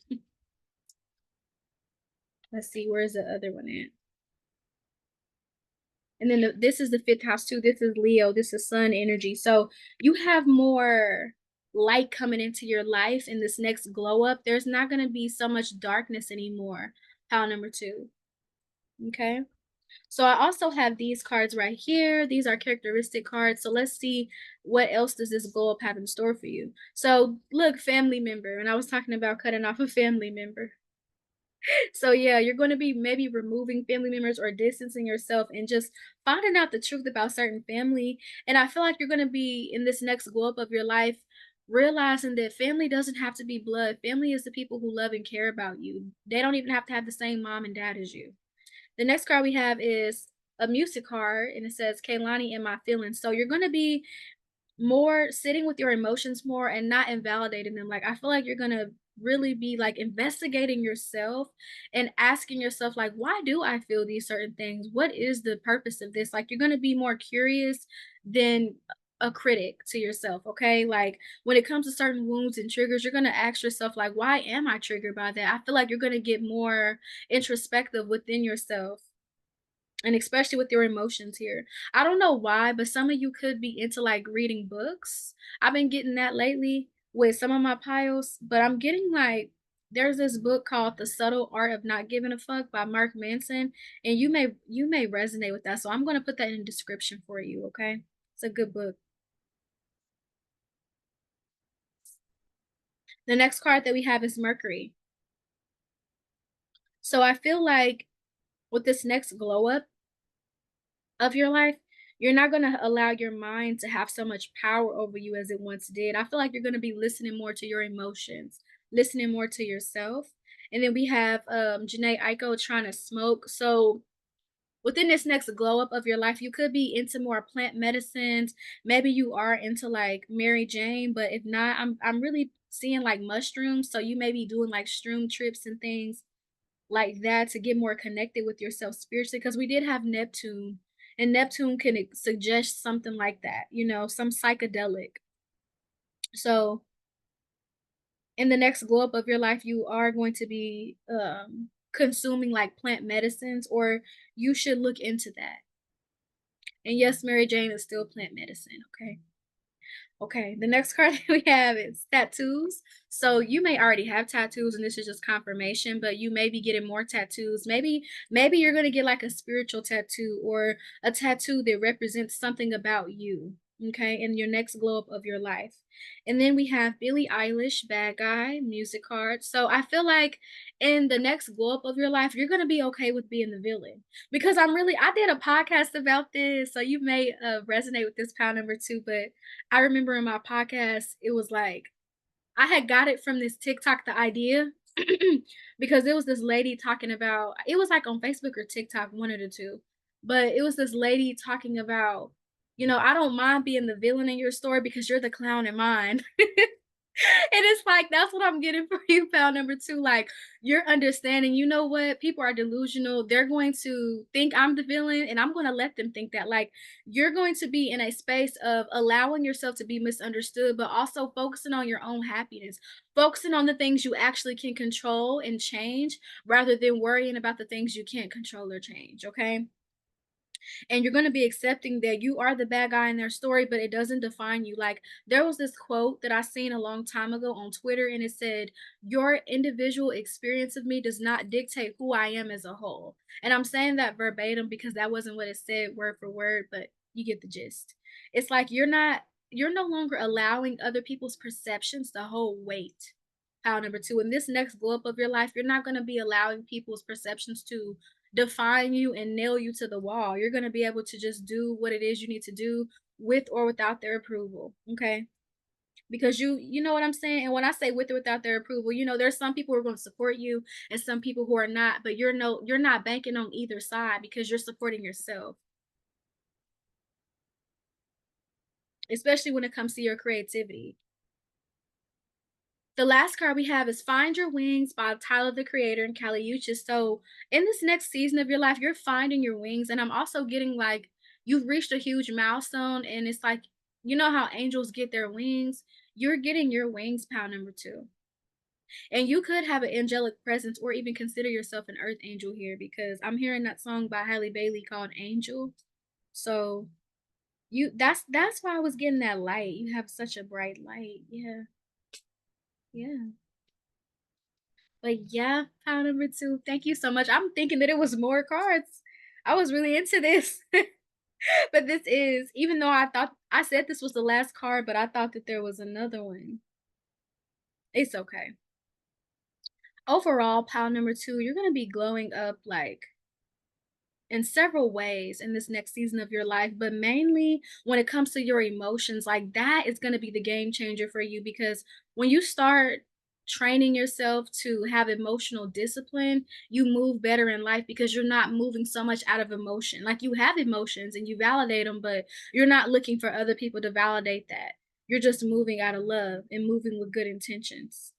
Let's see, where's the other one at? And then this is the fifth house too. This is Leo. This is sun energy. So you have more light coming into your life in this next glow up. There's not going to be so much darkness anymore. Pile number 2. Okay. So I also have these cards right here. These are characteristic cards. So let's see what else does this glow up have in store for you. So look, family member. And I was talking about cutting off a family member. So yeah, you're going to be maybe removing family members or distancing yourself and just finding out the truth about certain family. And I feel like you're going to be in this next glow up of your life realizing that family doesn't have to be blood. Family is the people who love and care about you. They don't even have to have the same mom and dad as you. The next card we have is a music card and it says Kaylani and My Feelings. So you're going to be more sitting with your emotions more and not invalidating them. Like I feel like you're gonna really be like investigating yourself and asking yourself like, why do I feel these certain things? What is the purpose of this? Like you're gonna be more curious than a critic to yourself, okay? Like when it comes to certain wounds and triggers, you're gonna ask yourself, like, why am I triggered by that? I feel like you're gonna get more introspective within yourself, and especially with your emotions here. I don't know why, but some of you could be into like reading books. I've been getting that lately with some of my piles, but I'm getting like there's this book called The Subtle Art of Not Giving a Fuck by Mark Manson, and you may resonate with that. So I'm gonna put that in the description for you, okay? It's a good book. The next card that we have is Mercury. So I feel like with this next glow up of your life, you're not going to allow your mind to have so much power over you as it once did. I feel like you're going to be listening more to your emotions, listening more to yourself. And then we have Janae Aiko trying to smoke. So within this next glow up of your life, you could be into more plant medicines. Maybe you are into like Mary Jane, but if not, I'm really seeing like mushrooms. So you may be doing like shroom trips and things like that to get more connected with yourself spiritually, because we did have Neptune, and Neptune can suggest something like that, some psychedelic. So in the next glow up of your life, you are going to be consuming like plant medicines, or you should look into that. And yes, Mary Jane is still plant medicine, okay? Okay, the next card that we have is tattoos. So you may already have tattoos and this is just confirmation, but you may be getting more tattoos. Maybe you're going to get like a spiritual tattoo or a tattoo that represents something about you, okay, in your next glow up of your life. And then we have Billie Eilish, Bad Guy, music card. So I feel like in the next glow up of your life, you're going to be okay with being the villain, because I did a podcast about this, so you may resonate with this pound number two, but I remember in my podcast, it was like I had got it from this TikTok, the idea, because it was this lady talking about it was like on Facebook or TikTok, one of the two. But it was this lady talking about, I don't mind being the villain in your story because you're the clown in mine. And it's like that's what I'm getting for you, pal number two. Like you're understanding, you know what? People are delusional. They're going to think I'm the villain, and I'm going to let them think that. Like you're going to be in a space of allowing yourself to be misunderstood, but also focusing on your own happiness, focusing on the things you actually can control and change rather than worrying about the things you can't control or change. Okay. And you're going to be accepting that you are the bad guy in their story, but it doesn't define you. Like there was this quote that I seen a long time ago on Twitter, and it said, your individual experience of me does not dictate who I am as a whole. And I'm saying that verbatim because that wasn't what it said word for word, but you get the gist. It's like you're no longer allowing other people's perceptions to hold weight. How number two, in this next glow up of your life, you're not going to be allowing people's perceptions to define you and nail you to the wall. You're going to be able to just do what it is you need to do with or without their approval. Okay. Because you know what I'm saying? And when I say with or without their approval, there's some people who are going to support you and some people who are not, but you're not banking on either side because you're supporting yourself, especially when it comes to your creativity. The last card we have is Find Your Wings by Tyler the Creator and Kali Uchis. So in this next season of your life, you're finding your wings. And I'm also getting like you've reached a huge milestone, and it's like, you know how angels get their wings? You're getting your wings, pound number two. And you could have an angelic presence or even consider yourself an earth angel here, because I'm hearing that song by Halle Bailey called Angel. So that's why I was getting that light. You have such a bright light. Yeah. Yeah. But yeah, pile number two. Thank you so much. I'm thinking that it was more cards. I was really into this. But this is, even though I thought I said this was the last card, but I thought that there was another one. It's okay. Overall, pile number two, you're gonna be glowing up like in several ways in this next season of your life, but mainly when it comes to your emotions, like that is going to be the game changer for you, because when you start training yourself to have emotional discipline, you move better in life because you're not moving so much out of emotion. Like you have emotions and you validate them, but you're not looking for other people to validate that. You're just moving out of love and moving with good intentions.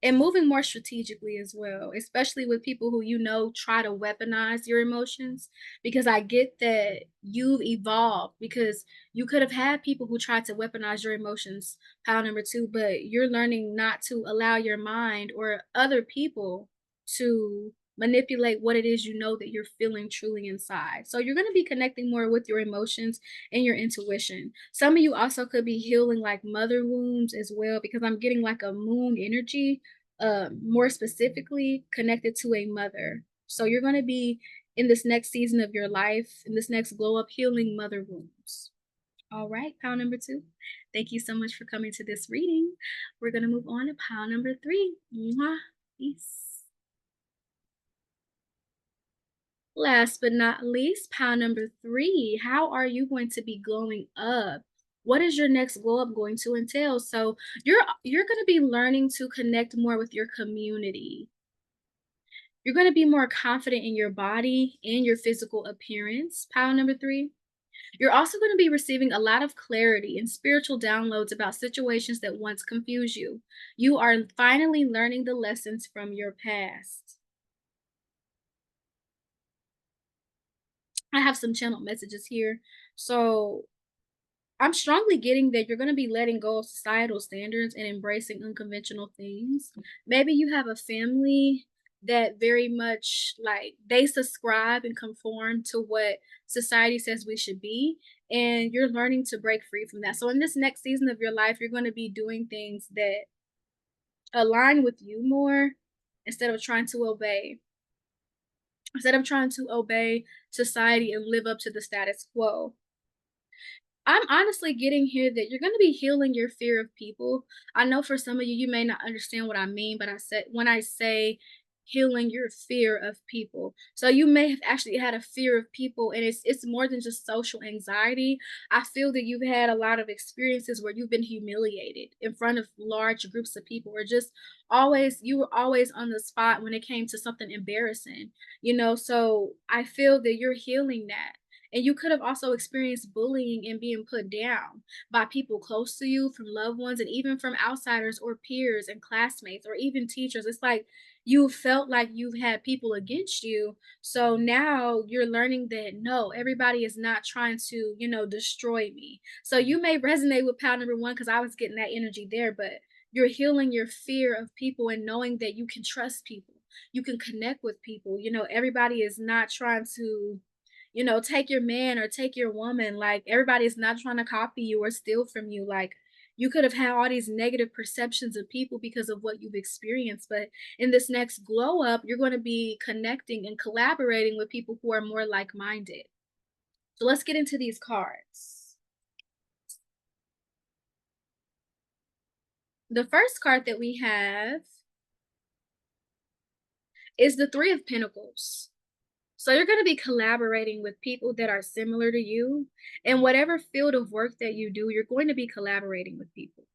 and moving more strategically as well, especially with people who try to weaponize your emotions. Because I get that you've evolved, because you could have had people who tried to weaponize your emotions, pile number two, but you're learning not to allow your mind or other people to manipulate what it is that you're feeling truly inside. So you're going to be connecting more with your emotions and your intuition. Some of you also could be healing like mother wounds as well, because I'm getting like a moon energy, more specifically connected to a mother. So you're going to be in this next season of your life, in this next glow up, healing mother wounds. All right, pile number two. Thank you so much for coming to this reading. We're going to move on to pile number three. Mwah. Peace. Last but not least, pile number three. How are you going to be glowing up? What is your next glow up going to entail? So you're going to be learning to connect more with your community. You're going to be more confident in your body and your physical appearance. Pile number three. You're also going to be receiving a lot of clarity and spiritual downloads about situations that once confused you. You are finally learning the lessons from your past. I have some channel messages here. So I'm strongly getting that you're going to be letting go of societal standards and embracing unconventional things. Maybe you have a family that very much like they subscribe and conform to what society says we should be, and you're learning to break free from that. So in this next season of your life, you're going to be doing things that align with you more, instead of trying to obey society and live up to the status quo. I'm honestly getting here that you're going to be healing your fear of people. I know for some of you, you may not understand what I mean, but I said when I say healing your fear of people. So you may have actually had a fear of people, and it's more than just social anxiety. I feel that you've had a lot of experiences where you've been humiliated in front of large groups of people, or just always you were always on the spot when it came to something embarrassing, so I feel that you're healing that. And you could have also experienced bullying and being put down by people close to you, from loved ones, and even from outsiders or peers and classmates or even teachers. It's like you felt like you've had people against you. So now you're learning that no, everybody is not trying to, destroy me. So you may resonate with pal number one, because I was getting that energy there, but you're healing your fear of people and knowing that you can trust people. You can connect with people. Everybody is not trying to take your man or take your woman. Like everybody is not trying to copy you or steal from you. Like you could have had all these negative perceptions of people because of what you've experienced. But in this next glow up, you're going to be connecting and collaborating with people who are more like minded. So let's get into these cards. The first card that we have is the Three of Pentacles. So you're going to be collaborating with people that are similar to you. In whatever field of work that you do, you're going to be collaborating with people.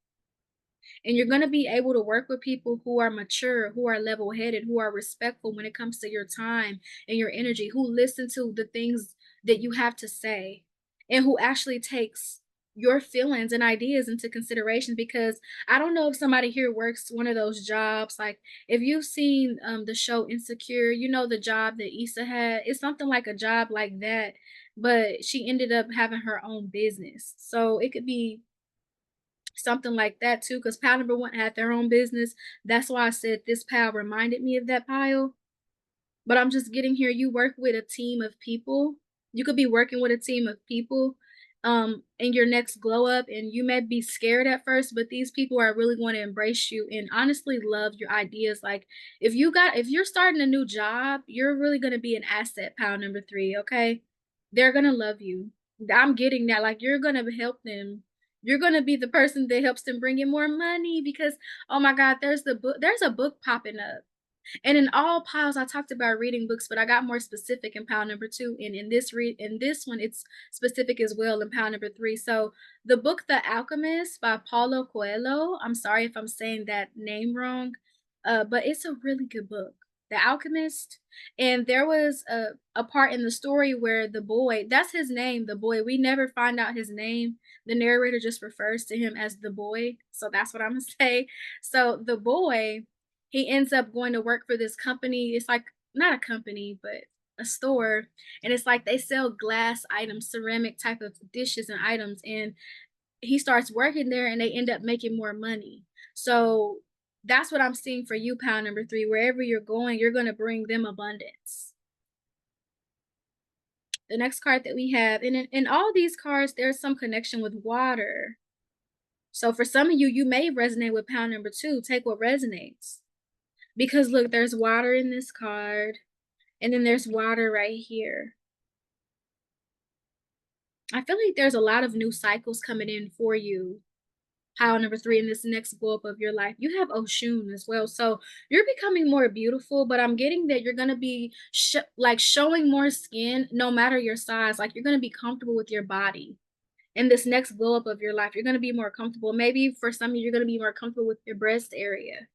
And you're going to be able to work with people who are mature, who are level headed, who are respectful when it comes to your time and your energy, who listen to the things that you have to say, and who actually takes your feelings and ideas into consideration. Because I don't know if somebody here works one of those jobs. Like if you've seen the show Insecure, the job that Issa had. It's something like a job like that, but she ended up having her own business. So it could be something like that too, because pile number one had their own business. That's why I said this pile reminded me of that pile. But I'm just getting here, you work with a team of people. You could be working with a team of people in your next glow up, and you may be scared at first, but these people are really going to embrace you and honestly love your ideas. Like if you're starting a new job, you're really going to be an asset, pile number three. Okay, they're going to love you. I'm getting that. Like you're going to help them. You're going to be the person that helps them bring in more money, because oh my god, there's a book popping up. And in all piles, I talked about reading books, but I got more specific in pile number two. And in this one, it's specific as well in pile number three. So the book The Alchemist by Paulo Coelho. I'm sorry if I'm saying that name wrong, but it's a really good book. The Alchemist. And there was a part in the story where the boy, that's his name, the boy. We never find out his name. The narrator just refers to him as the boy. So that's what I'm gonna say. So the boy, he ends up going to work for this company. It's like not a company, but a store, and it's like they sell glass items, ceramic type of dishes and items, and he starts working there and they end up making more money. So that's what I'm seeing for you, pound number 3. Wherever you're going, you're gonna bring them abundance. The next card that we have, and in all these cards, there's some connection with water. So for some of you, you may resonate with pound number 2. Take what resonates. Because look, there's water in this card, and then there's water right here. I feel like there's a lot of new cycles coming in for you. Pile number 3 in this next glow up of your life. You have Oshun as well. So you're becoming more beautiful, but I'm getting that you're going to be like showing more skin no matter your size. Like you're going to be comfortable with your body. In this next glow up of your life, you're going to be more comfortable. Maybe for some of you, you're going to be more comfortable with your breast area.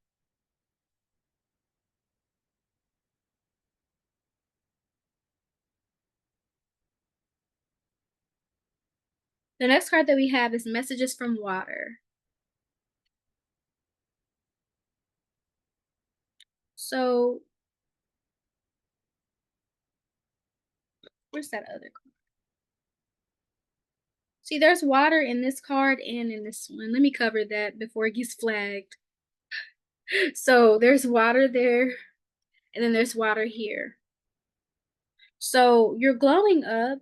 The next card that we have is messages from water. So where's that other card? See, there's water in this card and in this one. Let me cover that before it gets flagged. So there's water there, and then there's water here. So you're glowing up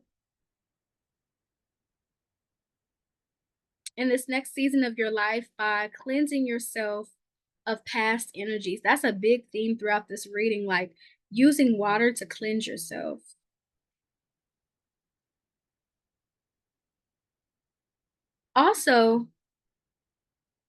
in this next season of your life by cleansing yourself of past energies. That's a big theme throughout this reading, like using water to cleanse yourself. Also,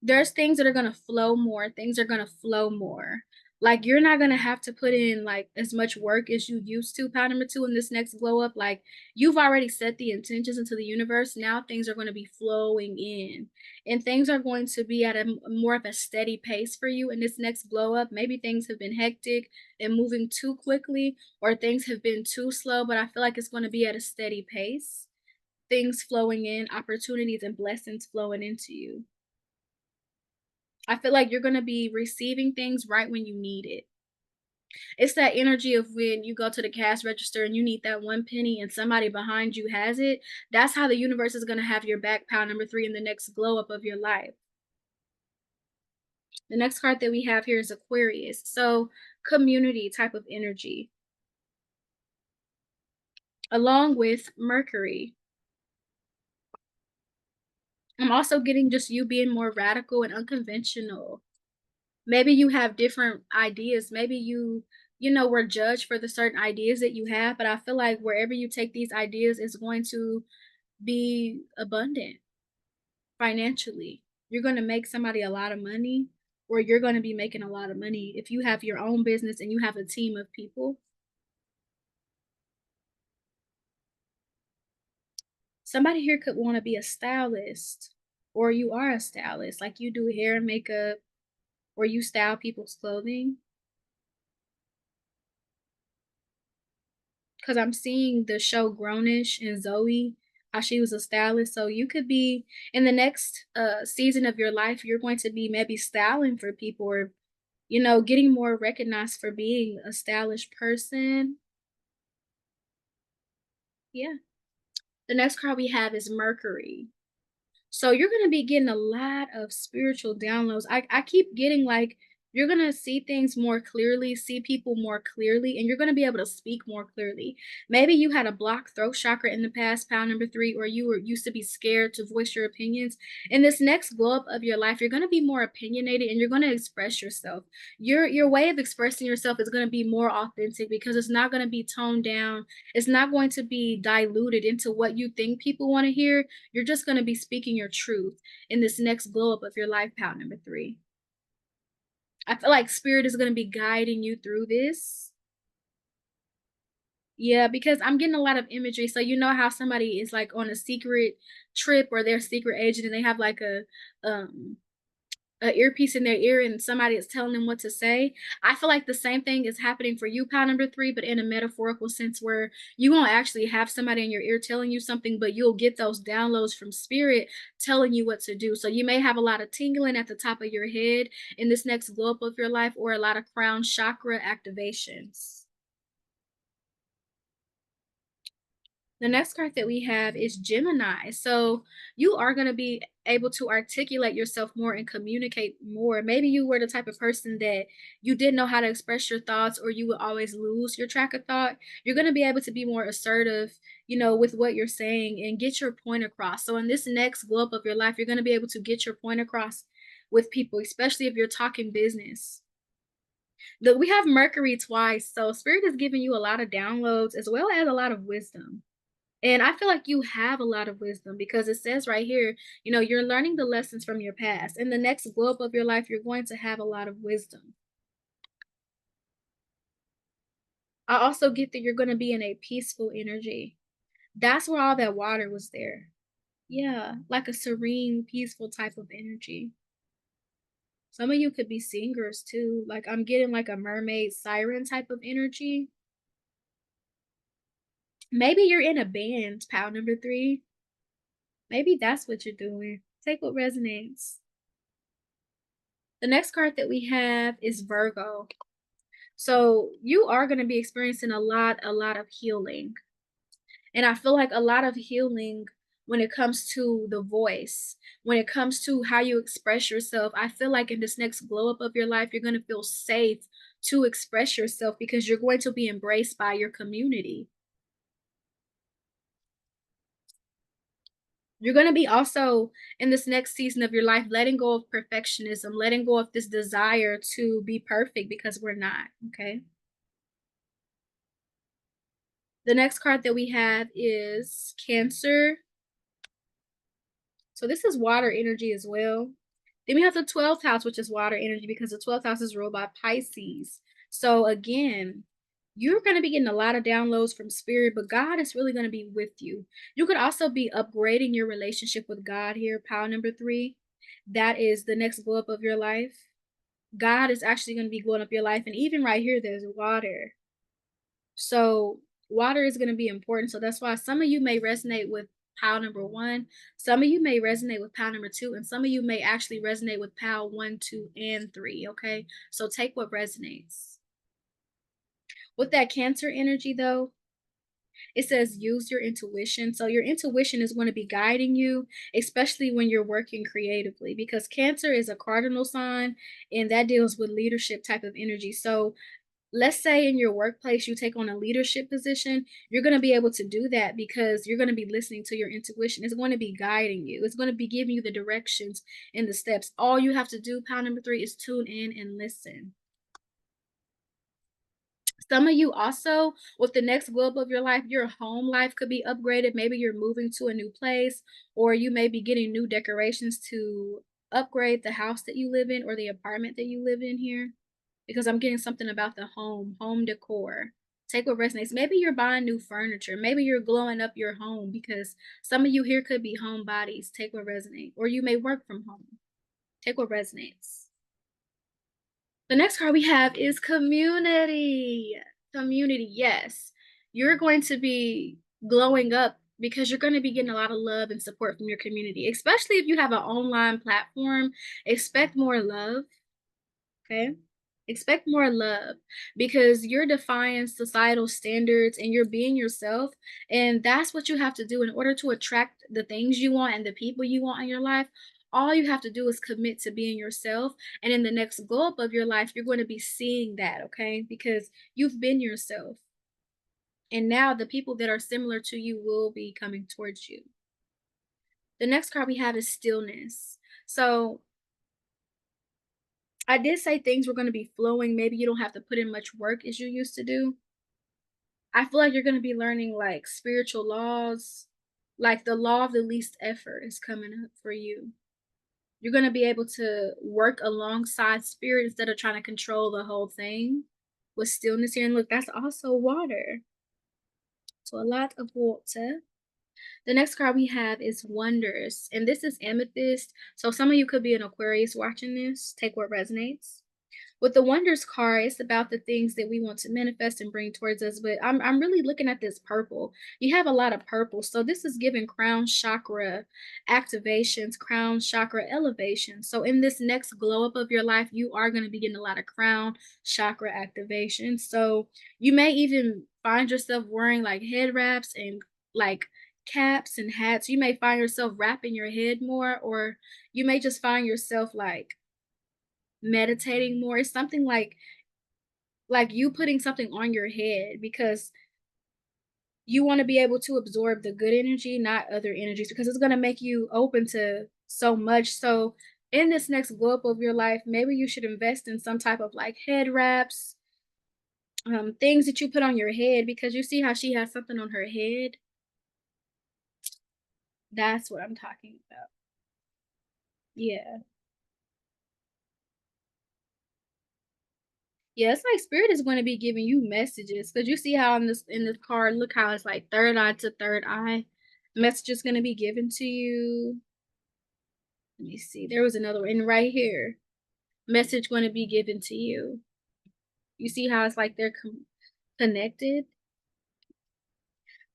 there's things that are gonna flow more, things are gonna flow more. Like, you're not gonna have to put in, like, as much work as you used to, pound number 2, in this next glow up, like, you've already set the intentions into the universe, now things are gonna be flowing in, and things are going to be at a more of a steady pace for you in this next glow up. Maybe things have been hectic and moving too quickly, or things have been too slow, but I feel like it's gonna be at a steady pace. Things flowing in, opportunities and blessings flowing into you. I feel like you're gonna be receiving things right when you need it. It's that energy of when you go to the cash register and you need that 1 penny and somebody behind you has it. That's how the universe is gonna have your back, pound number 3, in the next glow up of your life. The next card that we have here is Aquarius. So community type of energy, along with Mercury. I'm also getting just you being more radical and unconventional. Maybe you have different ideas. Maybe you were judged for the certain ideas that you have, but I feel like wherever you take these ideas is going to be abundant financially. You're going to make somebody a lot of money, or you're going to be making a lot of money if you have your own business and you have a team of people. Somebody here could want to be a stylist, or you are a stylist, like you do hair and makeup, or you style people's clothing. Because I'm seeing the show Grownish and Zoe, how she was a stylist. So you could be in the next season of your life, you're going to be maybe styling for people, or, getting more recognized for being a stylish person. Yeah. The next card we have is Mercury. So you're gonna be getting a lot of spiritual downloads. I keep getting like you're gonna see things more clearly, see people more clearly, and you're gonna be able to speak more clearly. Maybe you had a blocked throat chakra in the past, pound number 3, or you were used to be scared to voice your opinions. In this next glow up of your life, you're gonna be more opinionated and you're gonna express yourself. Your way of expressing yourself is gonna be more authentic because it's not gonna be toned down. It's not going to be diluted into what you think people want to hear. You're just going to be speaking your truth in this next glow up of your life, pound number 3. I feel like spirit is going to be guiding you through this. Yeah, because I'm getting a lot of imagery. So you know how somebody is like on a secret trip, or they're a secret agent and they have like a um a earpiece in their ear and somebody is telling them what to say. I feel like the same thing is happening for you, pile number 3, but in a metaphorical sense where you won't actually have somebody in your ear telling you something, but you'll get those downloads from spirit telling you what to do. So you may have a lot of tingling at the top of your head in this next glow up of your life, or a lot of crown chakra activations. The next card that we have is Gemini. So you are going to be able to articulate yourself more and communicate more. Maybe you were the type of person that you didn't know how to express your thoughts, or you would always lose your track of thought. You're going to be able to be more assertive, with what you're saying and get your point across. So in this next glow up of your life, you're going to be able to get your point across with people, especially if you're talking business. We have Mercury twice. So spirit is giving you a lot of downloads as well as a lot of wisdom. And I feel like you have a lot of wisdom because it says right here, you're learning the lessons from your past. In the next globe of your life, you're going to have a lot of wisdom. I also get that you're going to be in a peaceful energy. That's where all that water was there. Yeah, like a serene, peaceful type of energy. Some of you could be singers too. Like I'm getting like a mermaid siren type of energy. Maybe you're in a band, pal number 3. Maybe that's what you're doing. Take what resonates. The next card that we have is Virgo. So you are going to be experiencing a lot of healing. And I feel like a lot of healing when it comes to the voice, when it comes to how you express yourself. I feel like in this next glow up of your life, you're going to feel safe to express yourself because you're going to be embraced by your community. You're going to be also in this next season of your life letting go of perfectionism, letting go of this desire to be perfect because we're not, okay? The next card that we have is Cancer. So this is water energy as well. Then we have the 12th house, which is water energy because the 12th house is ruled by Pisces. So again, you're going to be getting a lot of downloads from spirit, but God is really going to be with you. You could also be upgrading your relationship with God here, pile number 3. That is the next glow up of your life. God is actually going to be glowing up your life. And even right here, there's water. So water is going to be important. So that's why some of you may resonate with pile number 1. Some of you may resonate with pile number 2. And some of you may actually resonate with pile 1, 2, and 3. Okay. So take what resonates. With that Cancer energy, though, it says use your intuition. So your intuition is going to be guiding you, especially when you're working creatively, because Cancer is a cardinal sign and that deals with leadership type of energy. So let's say in your workplace you take on a leadership position, you're going to be able to do that because you're going to be listening to your intuition. It's going to be guiding you. It's going to be giving you the directions and the steps. All you have to do, pound number 3, is tune in and listen. Some of you also, with the next globe of your life, your home life could be upgraded. Maybe you're moving to a new place, or you may be getting new decorations to upgrade the house that you live in or the apartment that you live in here. Because I'm getting something about the home decor. Take what resonates. Maybe you're buying new furniture. Maybe you're glowing up your home because some of you here could be homebodies. Take what resonates. Or you may work from home. Take what resonates. The next card we have is community. Community, yes. You're going to be glowing up because you're going to be getting a lot of love and support from your community, especially if you have an online platform. Expect more love, okay? Expect more love because you're defying societal standards and you're being yourself. And that's what you have to do in order to attract the things you want and the people you want in your life. All you have to do is commit to being yourself. And in the next glow up of your life, you're going to be seeing that, okay? Because you've been yourself. And now the people that are similar to you will be coming towards you. The next card we have is stillness. So I did say things were going to be flowing. Maybe you don't have to put in much work as you used to do. I feel like you're going to be learning like spiritual laws, like the law of the least effort is coming up for you. You're going to be able to work alongside spirit instead of trying to control the whole thing with stillness here. And look, that's also water. So a lot of water. The next card we have is Wonders, and this is Amethyst. So some of you could be an Aquarius watching this. Take what resonates. With the Wonders card, it's about the things that we want to manifest and bring towards us. But I'm really looking at this purple. You have a lot of purple. So this is giving crown chakra activations, crown chakra elevation. So in this next glow up of your life, you are going to be getting a lot of crown chakra activation. So you may even find yourself wearing like head wraps and like caps and hats. You may find yourself wrapping your head more, or you may just find yourself like meditating more. It's something like you putting something on your head because you want to be able to absorb the good energy, not other energies, because it's going to make you open to so much. So in this next glow up of your life, maybe you should invest in some type of like head wraps, things that you put on your head, because you see how she has something on her head. That's what I'm talking about. Yeah. Yeah, it's like spirit is gonna be giving you messages, cause you see how in this card, look how it's like third eye to third eye. Message is gonna be given to you. Let me see. There was another one, and right here, message gonna be given to you. You see how it's like they're connected?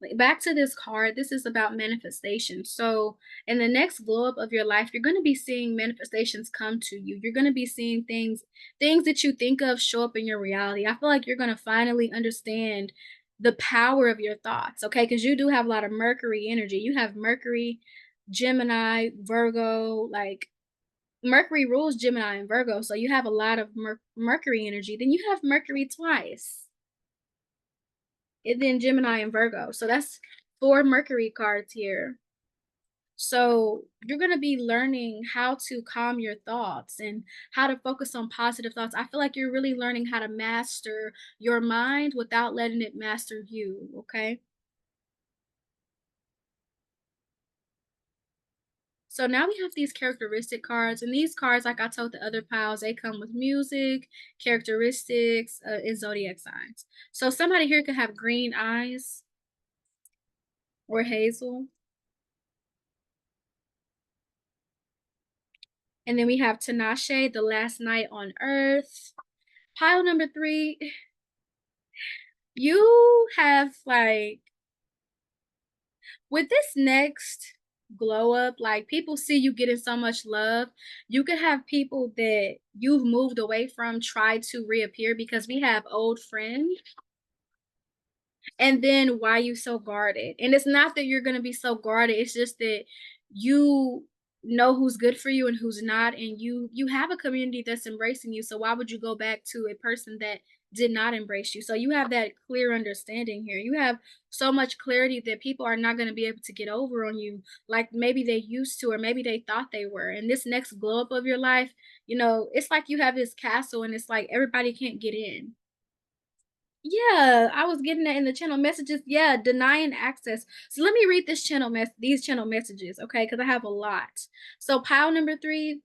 Like, back to this card, this is about manifestation. So, in the next glow up of your life, you're going to be seeing manifestations come to you. You're going to be seeing things that you think of show up in your reality. I feel like you're going to finally understand the power of your thoughts, okay? Because you do have a lot of Mercury energy. You have Mercury, Gemini, Virgo, like Mercury rules Gemini and Virgo. So, you have a lot of Mercury energy. Then you have Mercury twice, and then Gemini and Virgo. So that's four Mercury cards here. So you're going to be learning how to calm your thoughts and how to focus on positive thoughts. I feel like you're really learning how to master your mind without letting it master you, okay? So now we have these characteristic cards, and these cards, like I told the other piles, they come with music, characteristics, and zodiac signs. So somebody here could have green eyes or hazel. And then we have Tinashe, The Last Night on Earth. Pile number 3, you have like with this next glow up, like people see you getting so much love. You could have people that you've moved away from try to reappear because we have old friends. And then why you so guarded? And it's not that you're gonna be so guarded, it's just that you know who's good for you and who's not, and you have a community that's embracing you. So why would you go back to a person that did not embrace you? So you have that clear understanding here. You have so much clarity that people are not going to be able to get over on you like maybe they used to, or maybe they thought they were. And this next glow up of your life, it's like you have this castle and it's like everybody can't get in. Yeah, I was getting that in the channel messages. Yeah, denying access. So let me read these channel messages, okay? Because I have a lot. So pile number 3,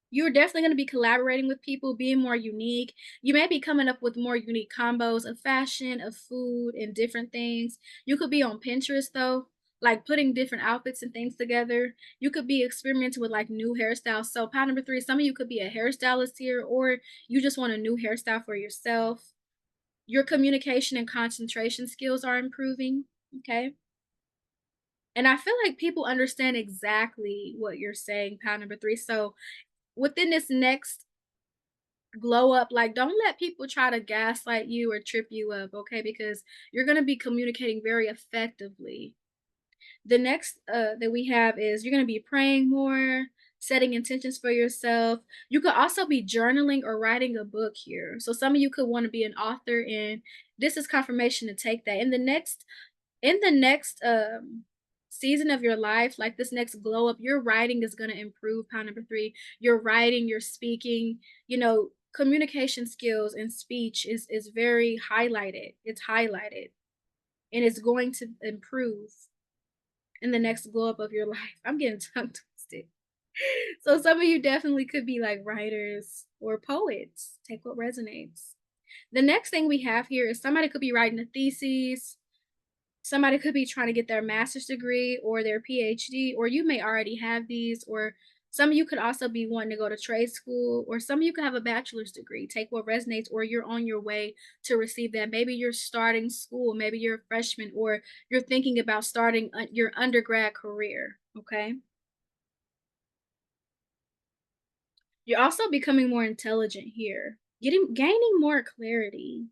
you're definitely going to be collaborating with people, being more unique. You may be coming up with more unique combos of fashion, of food, and different things. You could be on Pinterest though, like putting different outfits and things together. You could be experimenting with like new hairstyles. So pile number 3, some of you could be a hairstylist here, or you just want a new hairstyle for yourself. Your communication and concentration skills are improving, okay? And I feel like people understand exactly what you're saying, pound number 3. So within this next glow up, like don't let people try to gaslight you or trip you up, okay? Because you're going to be communicating very effectively. The next that we have is you're going to be praying more, setting intentions for yourself. You could also be journaling or writing a book here. So some of you could want to be an author, and this is confirmation to take that. In the next season of your life, like this next glow up, your writing is going to improve. Pound number 3, your writing, your speaking, communication skills and speech is very highlighted. It's highlighted, and it's going to improve in the next glow up of your life. I'm getting tongue twisted. So some of you definitely could be like writers or poets. Take what resonates. The next thing we have here is somebody could be writing a thesis. Somebody could be trying to get their master's degree or their PhD, or you may already have these, or some of you could also be wanting to go to trade school, or some of you could have a bachelor's degree. Take what resonates, or you're on your way to receive that. Maybe you're starting school, maybe you're a freshman, or you're thinking about starting your undergrad career. Okay. You're also becoming more intelligent here, gaining more clarity,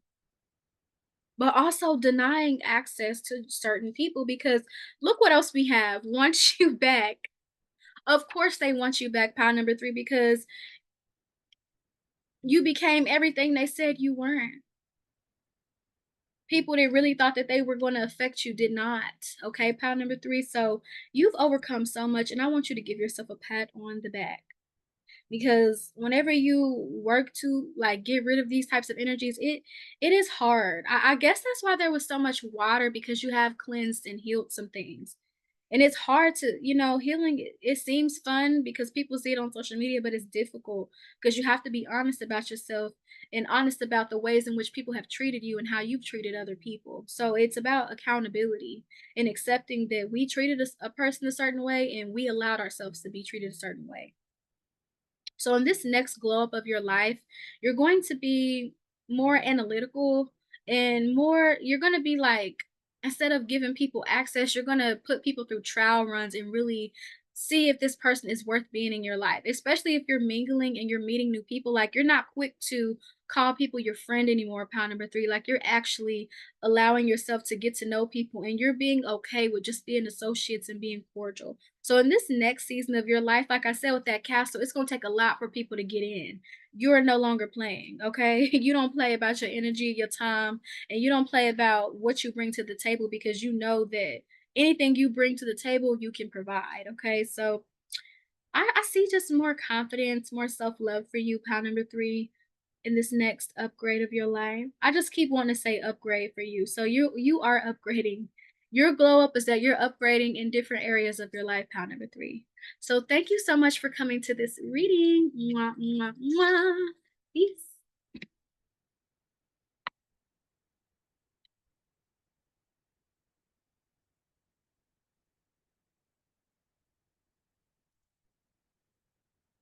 but also denying access to certain people because look what else we have. Want you back. Of course they want you back, pile number 3, because you became everything they said you weren't. People that really thought that they were going to affect you did not. Okay, pile number 3. So you've overcome so much, and I want you to give yourself a pat on the back. Because whenever you work to like get rid of these types of energies, it is hard. I guess that's why there was so much water, because you have cleansed and healed some things. And it's hard to, healing, it seems fun because people see it on social media, but it's difficult because you have to be honest about yourself and honest about the ways in which people have treated you and how you've treated other people. So it's about accountability and accepting that we treated a person a certain way and we allowed ourselves to be treated a certain way. So in this next glow up of your life, you're going to be more analytical and more you're going to be like instead of giving people access, you're going to put people through trial runs and really see if this person is worth being in your life. Especially if you're mingling and you're meeting new people, like you're not quick to call people your friend anymore, pound number 3. Like you're actually allowing yourself to get to know people and you're being okay with just being associates and being cordial. So in this next season of your life, like I said with that castle, it's gonna take a lot for people to get in. You're no longer playing, okay? You don't play about your energy, your time, and you don't play about what you bring to the table because you know that anything you bring to the table, you can provide, okay? So I see just more confidence, more self-love for you, pound number 3 in this next upgrade of your life. I just keep wanting to say upgrade for you. So you are upgrading. Your glow up is that you're upgrading in different areas of your life, pound number 3. So thank you so much for coming to this reading. Mwah, mwah, mwah.